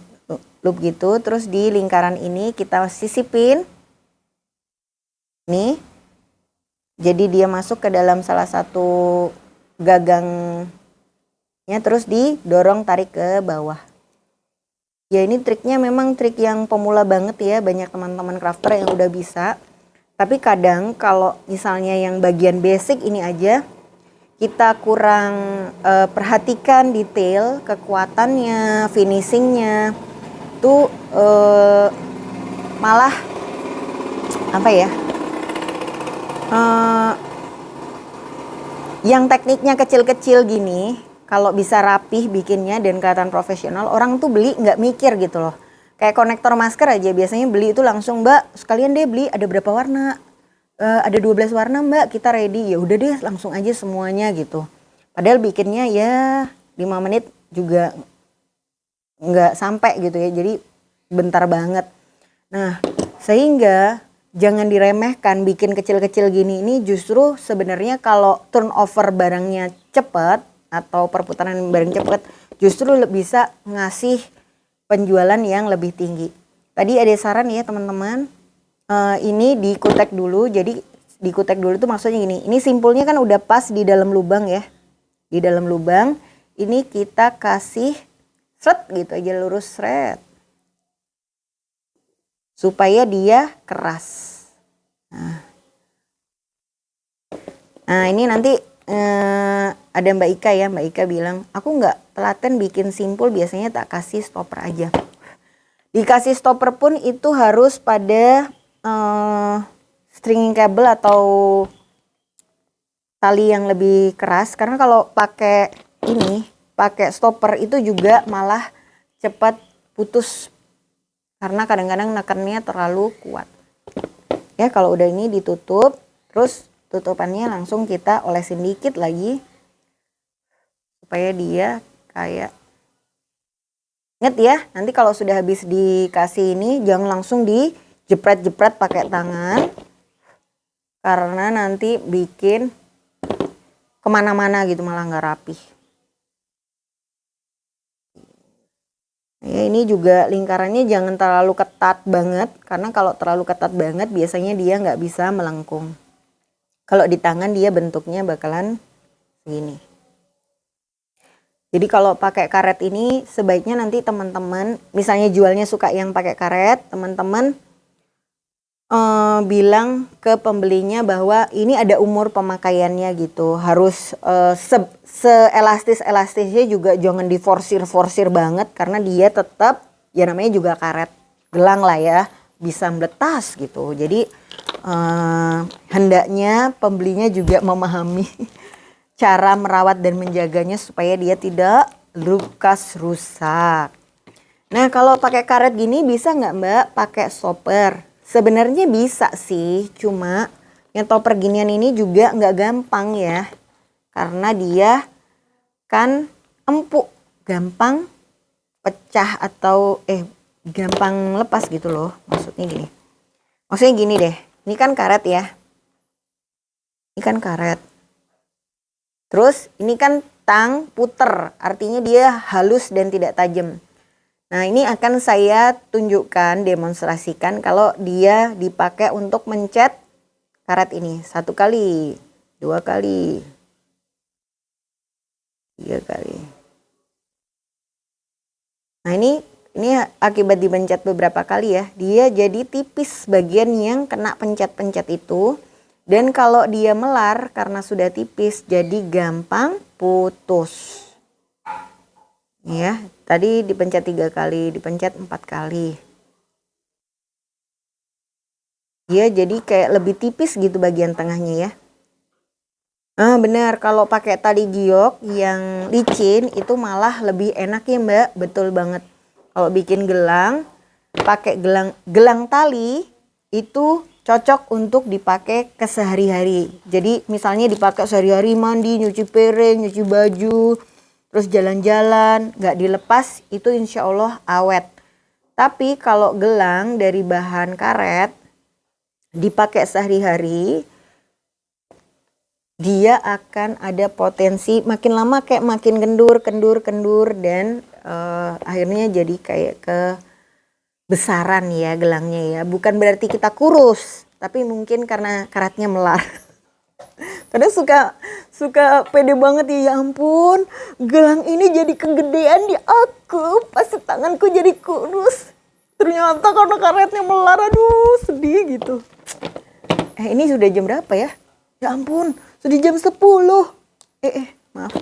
loop gitu, terus di lingkaran ini kita sisipin. Nih. Jadi dia masuk ke dalam salah satu gagangnya, terus didorong tarik ke bawah. Ya ini triknya memang trik yang pemula banget ya, banyak teman-teman crafter yang udah bisa. Tapi kadang kalau misalnya yang bagian basic ini aja, kita kurang perhatikan detail, kekuatannya, finishingnya, tuh malah apa ya? Yang tekniknya kecil-kecil gini, kalau bisa rapih bikinnya dan kelihatan profesional, orang tuh beli nggak mikir gitu loh. Kayak konektor masker aja biasanya beli itu langsung, Mbak, sekalian deh beli ada berapa warna? Ada 12 warna Mbak, kita ready. Ya udah deh langsung aja semuanya gitu. Padahal bikinnya ya 5 menit juga nggak sampai gitu ya. Jadi bentar banget. Nah, sehingga jangan diremehkan bikin kecil-kecil gini, ini justru sebenarnya kalau turnover barangnya cepat atau perputaran barang cepat justru bisa ngasih penjualan yang lebih tinggi. Tadi ada saran ya teman-teman, ini dikutek dulu. Jadi dikutek dulu itu maksudnya gini, ini simpulnya kan udah pas di dalam lubang ya, di dalam lubang ini kita kasih seret gitu aja, lurus seret supaya dia keras. Nah ini nanti ada Mbak Ika ya, Mbak Ika bilang aku nggak telaten bikin simpul, biasanya tak kasih stopper aja. Dikasih stopper pun itu harus pada stringing cable atau tali yang lebih keras, karena kalau pakai ini, pakai stopper itu juga malah cepat putus karena kadang-kadang nekannya terlalu kuat. Ya kalau udah ini ditutup, terus tutupannya langsung kita olesin dikit lagi supaya dia kayak, ingat ya, nanti kalau sudah habis dikasih ini jangan langsung dijepret-jepret pakai tangan, karena nanti bikin kemana-mana gitu, malah nggak rapih. Ya ini juga lingkarannya jangan terlalu ketat banget, karena kalau terlalu ketat banget biasanya dia nggak bisa melengkung. Kalau di tangan dia bentuknya bakalan segini. Jadi kalau pakai karet ini sebaiknya nanti teman-teman, misalnya jualnya suka yang pakai karet, teman-teman bilang ke pembelinya bahwa ini ada umur pemakaiannya gitu. Harus seelastis-elastisnya juga jangan diforsir-forsir banget, karena dia tetap ya namanya juga karet gelang lah ya, bisa meletas gitu. Jadi hendaknya pembelinya juga memahami cara merawat dan menjaganya supaya dia tidak lukas rusak. Nah kalau pakai karet gini bisa nggak Mbak pakai stopper? Sebenarnya bisa sih, cuma yang topper ginian ini juga nggak gampang ya, karena dia kan empuk, gampang pecah atau gampang lepas gitu loh. Maksudnya gini, deh, ini kan karet ya, ini kan karet. Terus ini kan tang puter, artinya dia halus dan tidak tajam. Nah ini akan saya tunjukkan, demonstrasikan kalau dia dipakai untuk mencet karet ini. 1 kali, 2 kali, 3 kali. Nah ini akibat dipencet beberapa kali ya, dia jadi tipis bagian yang kena pencet-pencet itu. Dan kalau dia melar karena sudah tipis jadi gampang putus. Ya, tadi dipencet 3 kali, dipencet 4 kali. Dia jadi kayak lebih tipis gitu bagian tengahnya ya. Benar, kalau pakai tali giok yang licin itu malah lebih enak ya Mbak, betul banget. Kalau bikin gelang, pakai gelang tali itu cocok untuk dipakai kesehari-hari. Jadi misalnya dipakai sehari-hari mandi, nyuci piring, nyuci baju, terus jalan-jalan, nggak dilepas, itu insya Allah awet. Tapi kalau gelang dari bahan karet dipakai sehari-hari, dia akan ada potensi makin lama kayak makin kendur dan akhirnya jadi kayak kebesaran ya gelangnya ya. Bukan berarti kita kurus, tapi mungkin karena karetnya melar. Kadang suka pede banget ya ampun, gelang ini jadi kegedean di aku, pasti tanganku jadi kurus. Ternyata karena karetnya melar, aduh sedih gitu. Ini sudah jam berapa ya? Ya ampun, sudah jam 10. Maaf.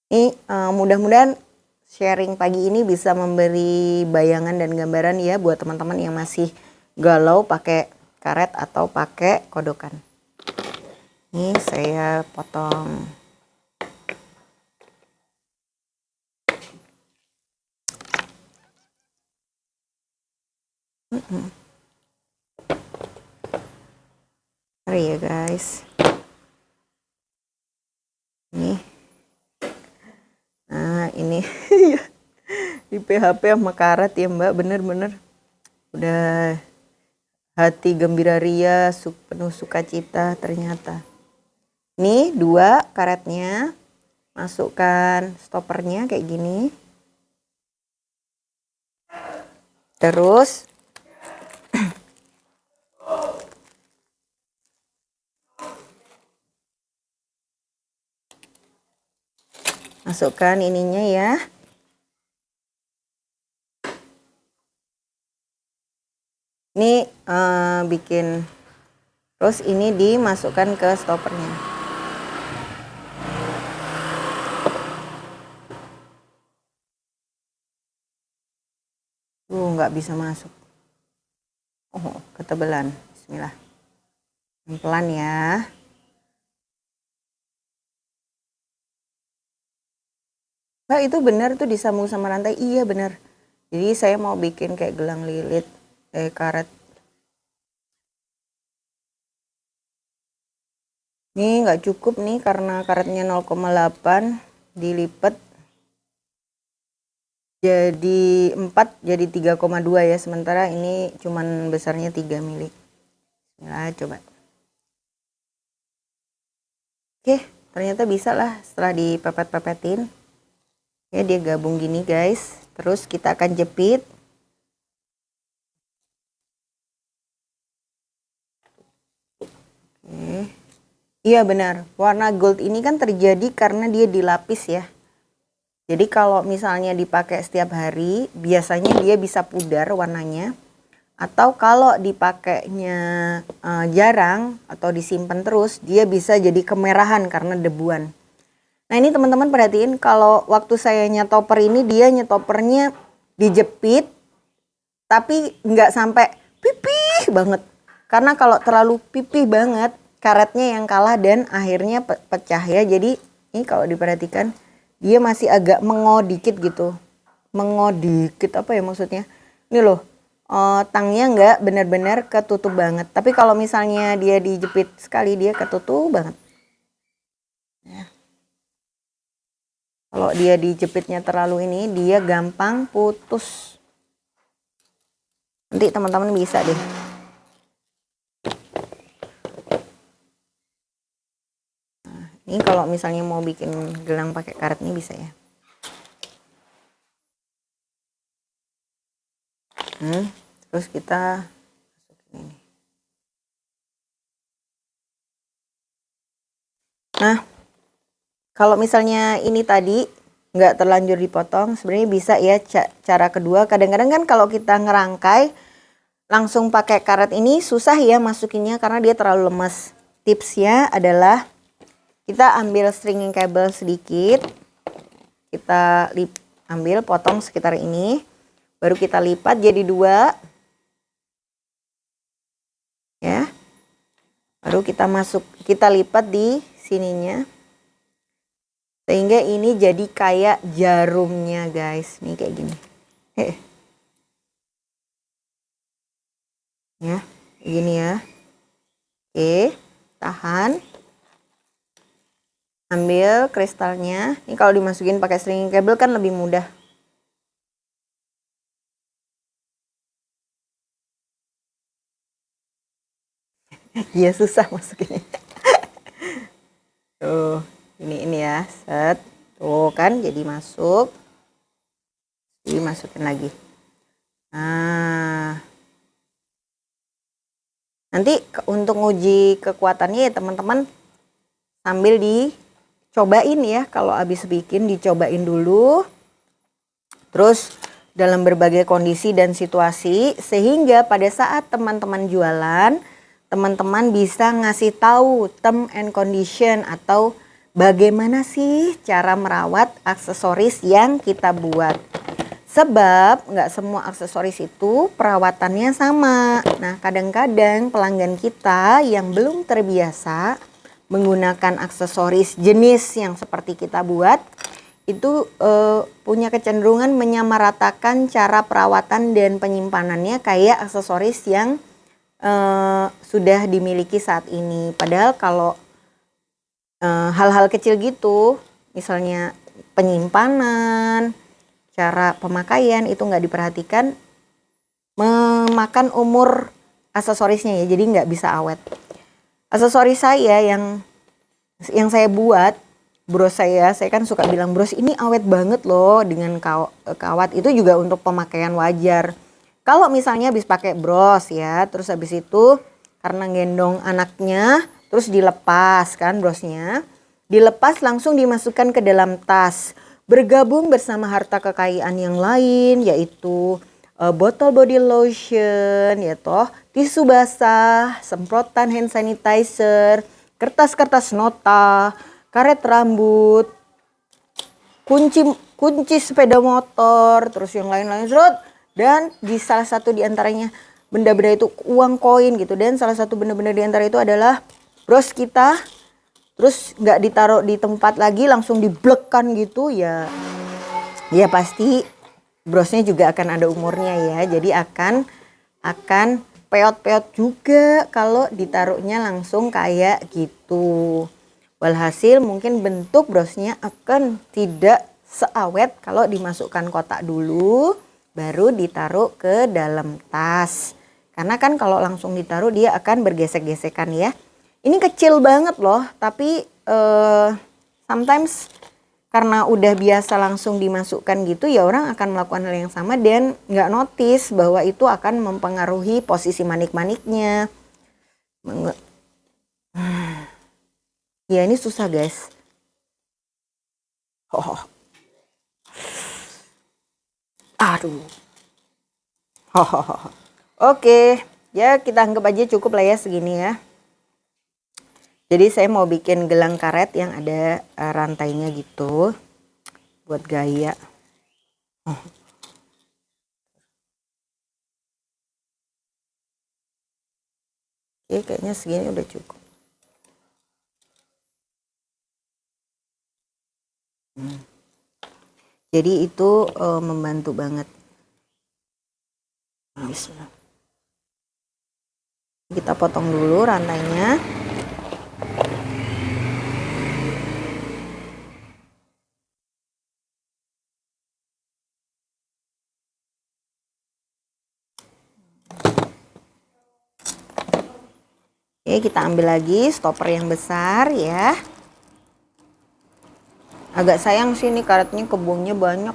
Ini mudah-mudahan sharing pagi ini bisa memberi bayangan dan gambaran ya buat teman-teman yang masih galau pakai karet atau pakai kodokan. Ini saya potong. Sorry ya guys. Ini di PHP sama karet ya Mbak, bener-bener udah hati gembira ria, penuh sukacita ternyata. Nih 2 karetnya, masukkan stoppernya kayak gini. Terus masukkan ininya ya. Ini bikin, terus ini dimasukkan ke stoppernya. Nggak bisa masuk. Ketebelan. Bismillah. Pelan ya. Mbak itu benar tuh disambung sama rantai. Iya benar. Jadi saya mau bikin kayak gelang lilit karet. Ini nggak cukup nih karena karetnya 0,8 dilipat jadi 4 jadi 3,2 ya. Sementara ini cuman besarnya 3 mili. Nah, coba. Oke, ternyata bisa lah setelah dipepet-pepetin. Ya, dia gabung gini guys. Terus kita akan jepit. Oke. Iya benar, warna gold ini kan terjadi karena dia dilapis ya. Jadi kalau misalnya dipakai setiap hari, biasanya dia bisa pudar warnanya. Atau kalau dipakainya jarang atau disimpan terus, dia bisa jadi kemerahan karena debuan. Nah ini teman-teman perhatiin kalau waktu saya nyetoper ini dia nyetopernya dijepit, tapi nggak sampai pipih banget. Karena kalau terlalu pipih banget, karetnya yang kalah dan akhirnya pecah ya. Jadi ini kalau diperhatikan dia masih agak mengodikit gitu. Mengodikit apa ya maksudnya? Ini loh, tangnya nggak benar-benar ketutup banget. Tapi kalau misalnya dia dijepit sekali dia ketutup banget. Ya. Kalau dia dijepitnya terlalu ini dia gampang putus. Nanti teman-teman bisa deh. Ini kalau misalnya mau bikin gelang pakai karet ini bisa ya. Terus kita masukin ini. Nah, kalau misalnya ini tadi nggak terlanjur dipotong, sebenarnya bisa ya cara kedua. Kadang-kadang kan kalau kita ngerangkai langsung pakai karet ini susah ya masukinnya karena dia terlalu lemas. Tipsnya adalah kita ambil stringing cable sedikit, kita ambil potong sekitar ini, baru kita lipat jadi 2, ya. Baru kita lipat di sininya. Sehingga ini jadi kayak jarumnya guys. Nih kayak gini. Ya, gini ya. Oke, tahan. Ambil kristalnya. Ini kalau dimasukin pakai stringing cable kan lebih mudah. Iya susah masukinnya. Tuh, ini ya, set. Tuh kan jadi masuk. Dimasukin lagi. Nah. Nanti untuk nguji kekuatannya ya teman-teman sambil dicobain ya. Kalau habis bikin dicobain dulu. Terus dalam berbagai kondisi dan situasi sehingga pada saat teman-teman jualan, teman-teman bisa ngasih tahu term and condition atau bagaimana sih cara merawat aksesoris yang kita buat. Sebab nggak semua aksesoris itu perawatannya sama. Nah kadang-kadang pelanggan kita yang belum terbiasa menggunakan aksesoris jenis yang seperti kita buat, itu punya kecenderungan menyamaratakan cara perawatan dan penyimpanannya kayak aksesoris yang sudah dimiliki saat ini. Padahal kalau hal-hal kecil gitu, misalnya penyimpanan, cara pemakaian itu nggak diperhatikan, memakan umur aksesorisnya ya, jadi nggak bisa awet. Aksesoris saya yang saya buat, bros saya kan suka bilang, bros ini awet banget loh dengan kawat. Itu juga untuk pemakaian wajar. Kalau misalnya habis pakai bros ya, terus habis itu karena gendong anaknya, terus dilepas kan brosnya, dilepas langsung dimasukkan ke dalam tas. Bergabung bersama harta kekayaan yang lain yaitu botol body lotion, ya toh, tisu basah, semprotan hand sanitizer, kertas-kertas nota, karet rambut, kunci sepeda motor, terus yang lain-lain, dan di salah satu diantaranya benda-benda itu uang koin gitu, dan salah satu benda-benda diantara itu adalah bros kita. Terus nggak ditaruh di tempat lagi, langsung diblekan gitu ya. Ya pasti brosnya juga akan ada umurnya ya. Jadi akan peot-peot juga kalau ditaruhnya langsung kayak gitu. Walhasil mungkin bentuk brosnya akan tidak seawet kalau dimasukkan kotak dulu, baru ditaruh ke dalam tas. Karena kan kalau langsung ditaruh dia akan bergesek-gesekan ya. Ini kecil banget loh, tapi sometimes karena udah biasa langsung dimasukkan gitu ya, orang akan melakukan hal yang sama dan nggak notice bahwa itu akan mempengaruhi posisi manik-maniknya. Ya ini susah guys. Aduh. Oke, ya kita anggap aja cukup lah ya segini ya. Jadi saya mau bikin gelang karet yang ada rantainya gitu buat gaya. Oke, kayaknya segini udah cukup. Jadi itu membantu banget. Bismillah. Kita potong dulu rantainya. Oke, kita ambil lagi stopper yang besar ya. Agak sayang sih ini karetnya kebunnya banyak.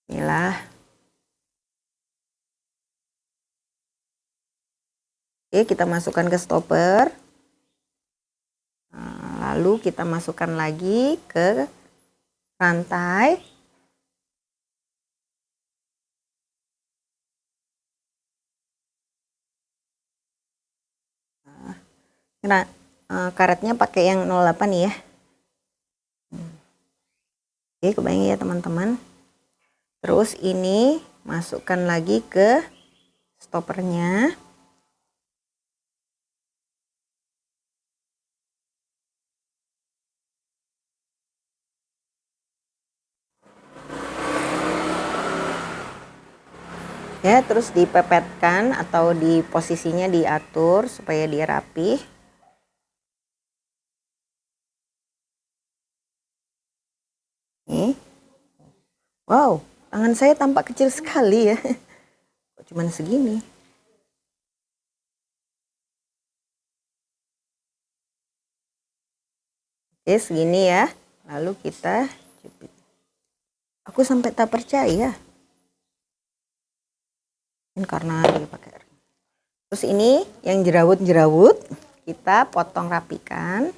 Inilah. Oke, kita masukkan ke stopper. Nah, lalu kita masukkan lagi ke rantai. Nah, karetnya pakai yang 08 ya. Oke, kebayang ya teman-teman. Terus ini masukkan lagi ke stoppernya. Ya, terus dipepetkan atau di posisinya diatur supaya dia rapi. Nih. Wow, tangan saya tampak kecil sekali ya. Kok cuman segini? Oke, segini ya. Lalu kita jepit. Aku sampai tak percaya. Ini karena dia pakai. Terus ini yang jerawut-jerawut kita potong rapikan.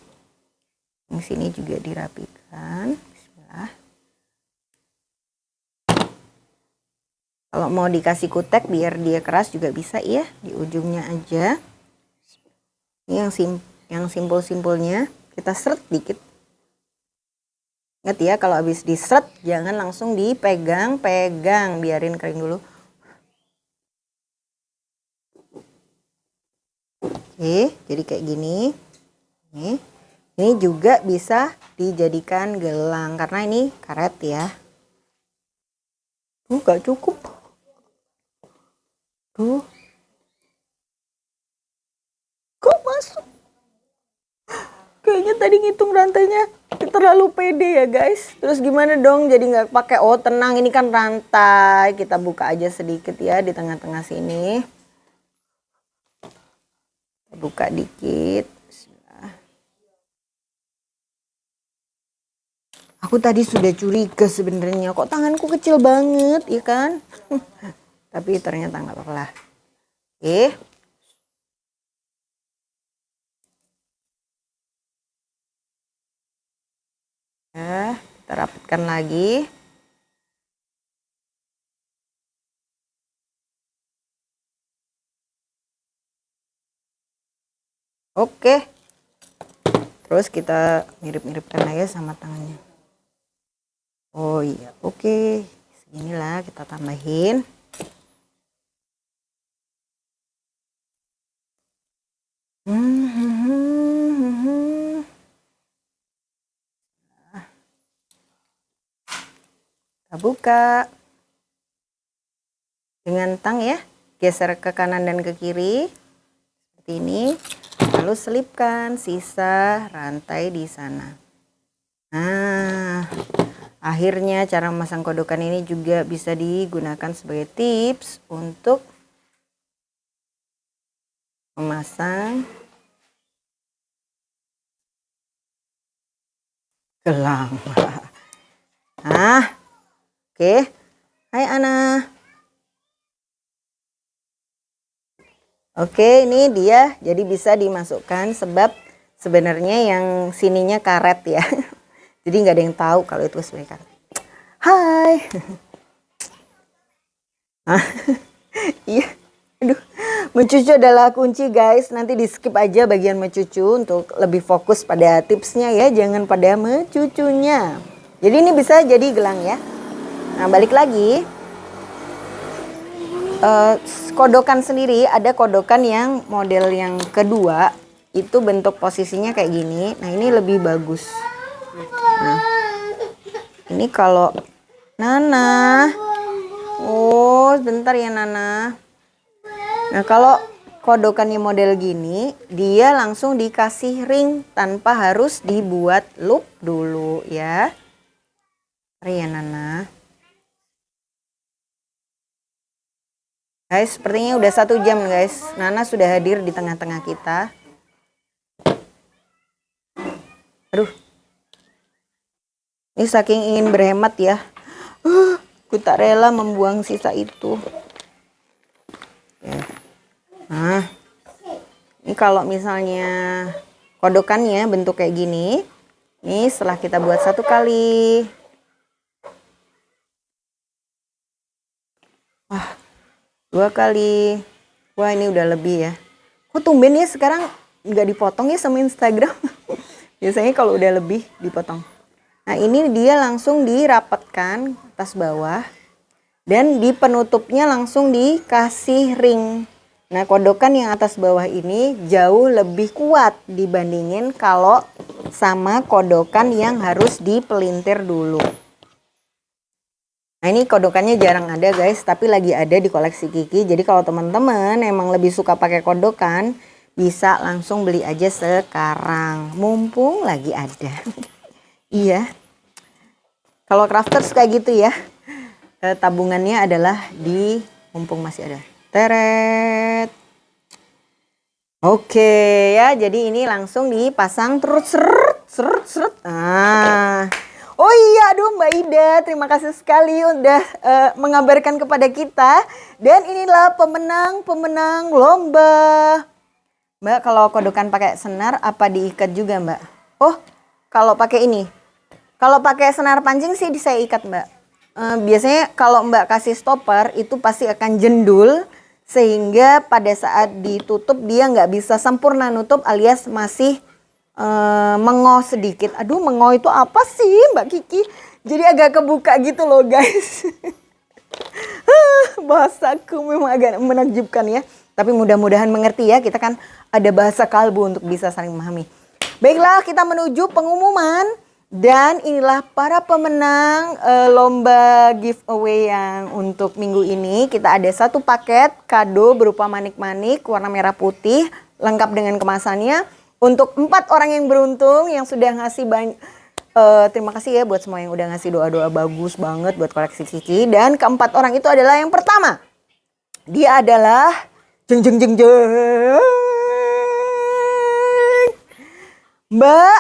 Yang sini juga dirapikan. Bismillah. Kalau mau dikasih kutek biar dia keras juga bisa ya, di ujungnya aja. Ini yang simpul-simpulnya kita seret dikit. Ingat ya, kalau habis diseret jangan langsung dipegang-pegang, biarin kering dulu. Oke, jadi kayak gini. Ini juga bisa dijadikan gelang karena ini karet ya. Gak cukup. Tuh. Kok masuk? Kayaknya tadi ngitung rantainya terlalu pede ya guys. Terus gimana dong? Jadi nggak pakai, oh tenang, ini kan rantai. Kita buka aja sedikit ya di tengah-tengah sini. Buka dikit. Aku tadi sudah curiga sebenarnya, kok tanganku kecil banget ya kan? Tapi ternyata nggak apa-apa lah. Oke. Ya, kita rapatkan lagi. Oke. Terus kita mirip-miripkan lagi sama tangannya. Oh iya, oke. Seginilah kita tambahin. Kita buka. Dengan tang ya, geser ke kanan dan ke kiri. Seperti ini. Lalu selipkan sisa rantai di sana. Nah, akhirnya cara memasang kodokan ini juga bisa digunakan sebagai tips untuk memasang gelang. Nah, oke. Hai Ana. Oke, ini dia. Jadi bisa dimasukkan sebab sebenarnya yang sininya karet ya. Jadi nggak ada yang tahu kalau itu sebenarnya karet. Hai. Iya. Aduh. Mencucu adalah kunci guys. Nanti di skip aja bagian mencucu untuk lebih fokus pada tipsnya ya. Jangan pada mencucunya. Jadi ini bisa jadi gelang ya. Nah balik lagi. Kodokan sendiri ada kodokan yang model yang kedua. Itu bentuk posisinya kayak gini. Nah ini lebih bagus. Nah, ini kalau Nana. Oh sebentar ya Nana. Nah kalau kodokannya model gini, dia langsung dikasih ring tanpa harus dibuat loop dulu ya. Mari ya Nana. Guys, sepertinya udah 1 jam guys. Nana sudah hadir di tengah-tengah kita. Aduh. Ini saking ingin berhemat ya. Aku tak rela membuang sisa itu. Ya. Nah, ini kalau misalnya kodokannya bentuk kayak gini, ini setelah kita buat 1 kali, wah, 2 kali, wah ini udah lebih ya. Kok tumben ya sekarang nggak dipotong ya sama Instagram? Biasanya kalau udah lebih dipotong. Nah ini dia langsung dirapatkan atas bawah. Dan di penutupnya langsung dikasih ring. Nah kodokan yang atas bawah ini jauh lebih kuat dibandingin kalau sama kodokan yang harus dipelintir dulu. Nah ini kodokannya jarang ada guys, tapi lagi ada di koleksi Kiki. Jadi kalau teman-teman emang lebih suka pakai kodokan, bisa langsung beli aja sekarang. Mumpung lagi ada. Iya. Kalau crafters kayak gitu ya. Tabungannya adalah di mumpung masih ada. Teret. Oke ya, jadi ini langsung dipasang terus seret. Nah. Oh iya, aduh Mbak Ida, terima kasih sekali udah mengabarkan kepada kita. Dan inilah pemenang lomba. Mbak, kalau kodokan pakai senar apa diikat juga Mbak? Oh, kalau pakai ini. Kalau pakai senar pancing sih saya ikat Mbak. Biasanya kalau Mbak kasih stopper itu pasti akan jendul. Sehingga pada saat ditutup dia nggak bisa sempurna nutup alias masih mengoh sedikit. Aduh, mengoh itu apa sih Mbak Kiki? Jadi agak kebuka gitu loh guys. Bahasaku memang agak menakjubkan ya. Tapi mudah-mudahan mengerti ya. Kita kan ada bahasa kalbu untuk bisa saling memahami. Baiklah, kita menuju pengumuman. Dan inilah para pemenang lomba giveaway yang untuk minggu ini. Kita ada satu paket kado berupa manik-manik warna merah putih. Lengkap dengan kemasannya. Untuk 4 orang yang beruntung yang sudah ngasih banyak, terima kasih ya buat semua yang udah ngasih doa-doa bagus banget buat koleksi Kiki. Dan keempat orang itu adalah yang pertama. Dia adalah jeng Mbak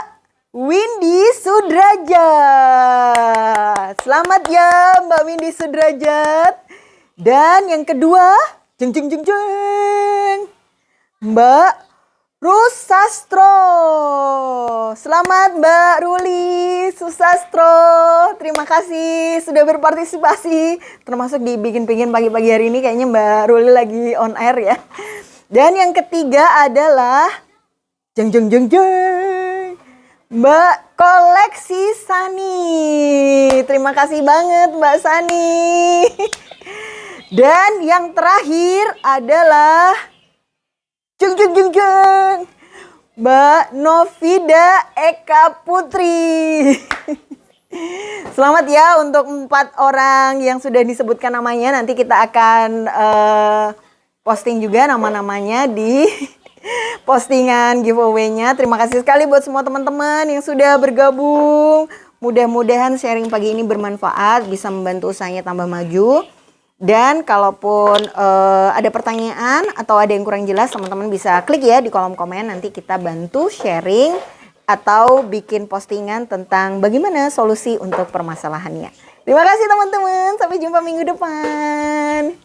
Windy Sudrajat. Selamat ya Mbak Windy Sudrajat. Dan yang kedua, Mbak Rusastro. Selamat Mbak Ruli Susastro. Terima kasih sudah berpartisipasi. Termasuk dibikin-bikin pagi-pagi hari ini kayaknya Mbak Ruli lagi on air ya. Dan yang ketiga adalah Mbak Koleksi Sani. Terima kasih banget Mbak Sani. Dan yang terakhir adalah Mbak Novida Eka Putri. Selamat ya untuk 4 orang yang sudah disebutkan namanya. Nanti kita akan posting juga nama-namanya di postingan giveaway-nya. Terima kasih sekali buat semua teman-teman yang sudah bergabung. Mudah-mudahan sharing pagi ini bermanfaat, bisa membantu usahanya tambah maju. Dan kalaupun ada pertanyaan atau ada yang kurang jelas, teman-teman bisa klik ya di kolom komen. Nanti kita bantu sharing atau bikin postingan tentang bagaimana solusi untuk permasalahannya. Terima kasih teman-teman. Sampai jumpa minggu depan.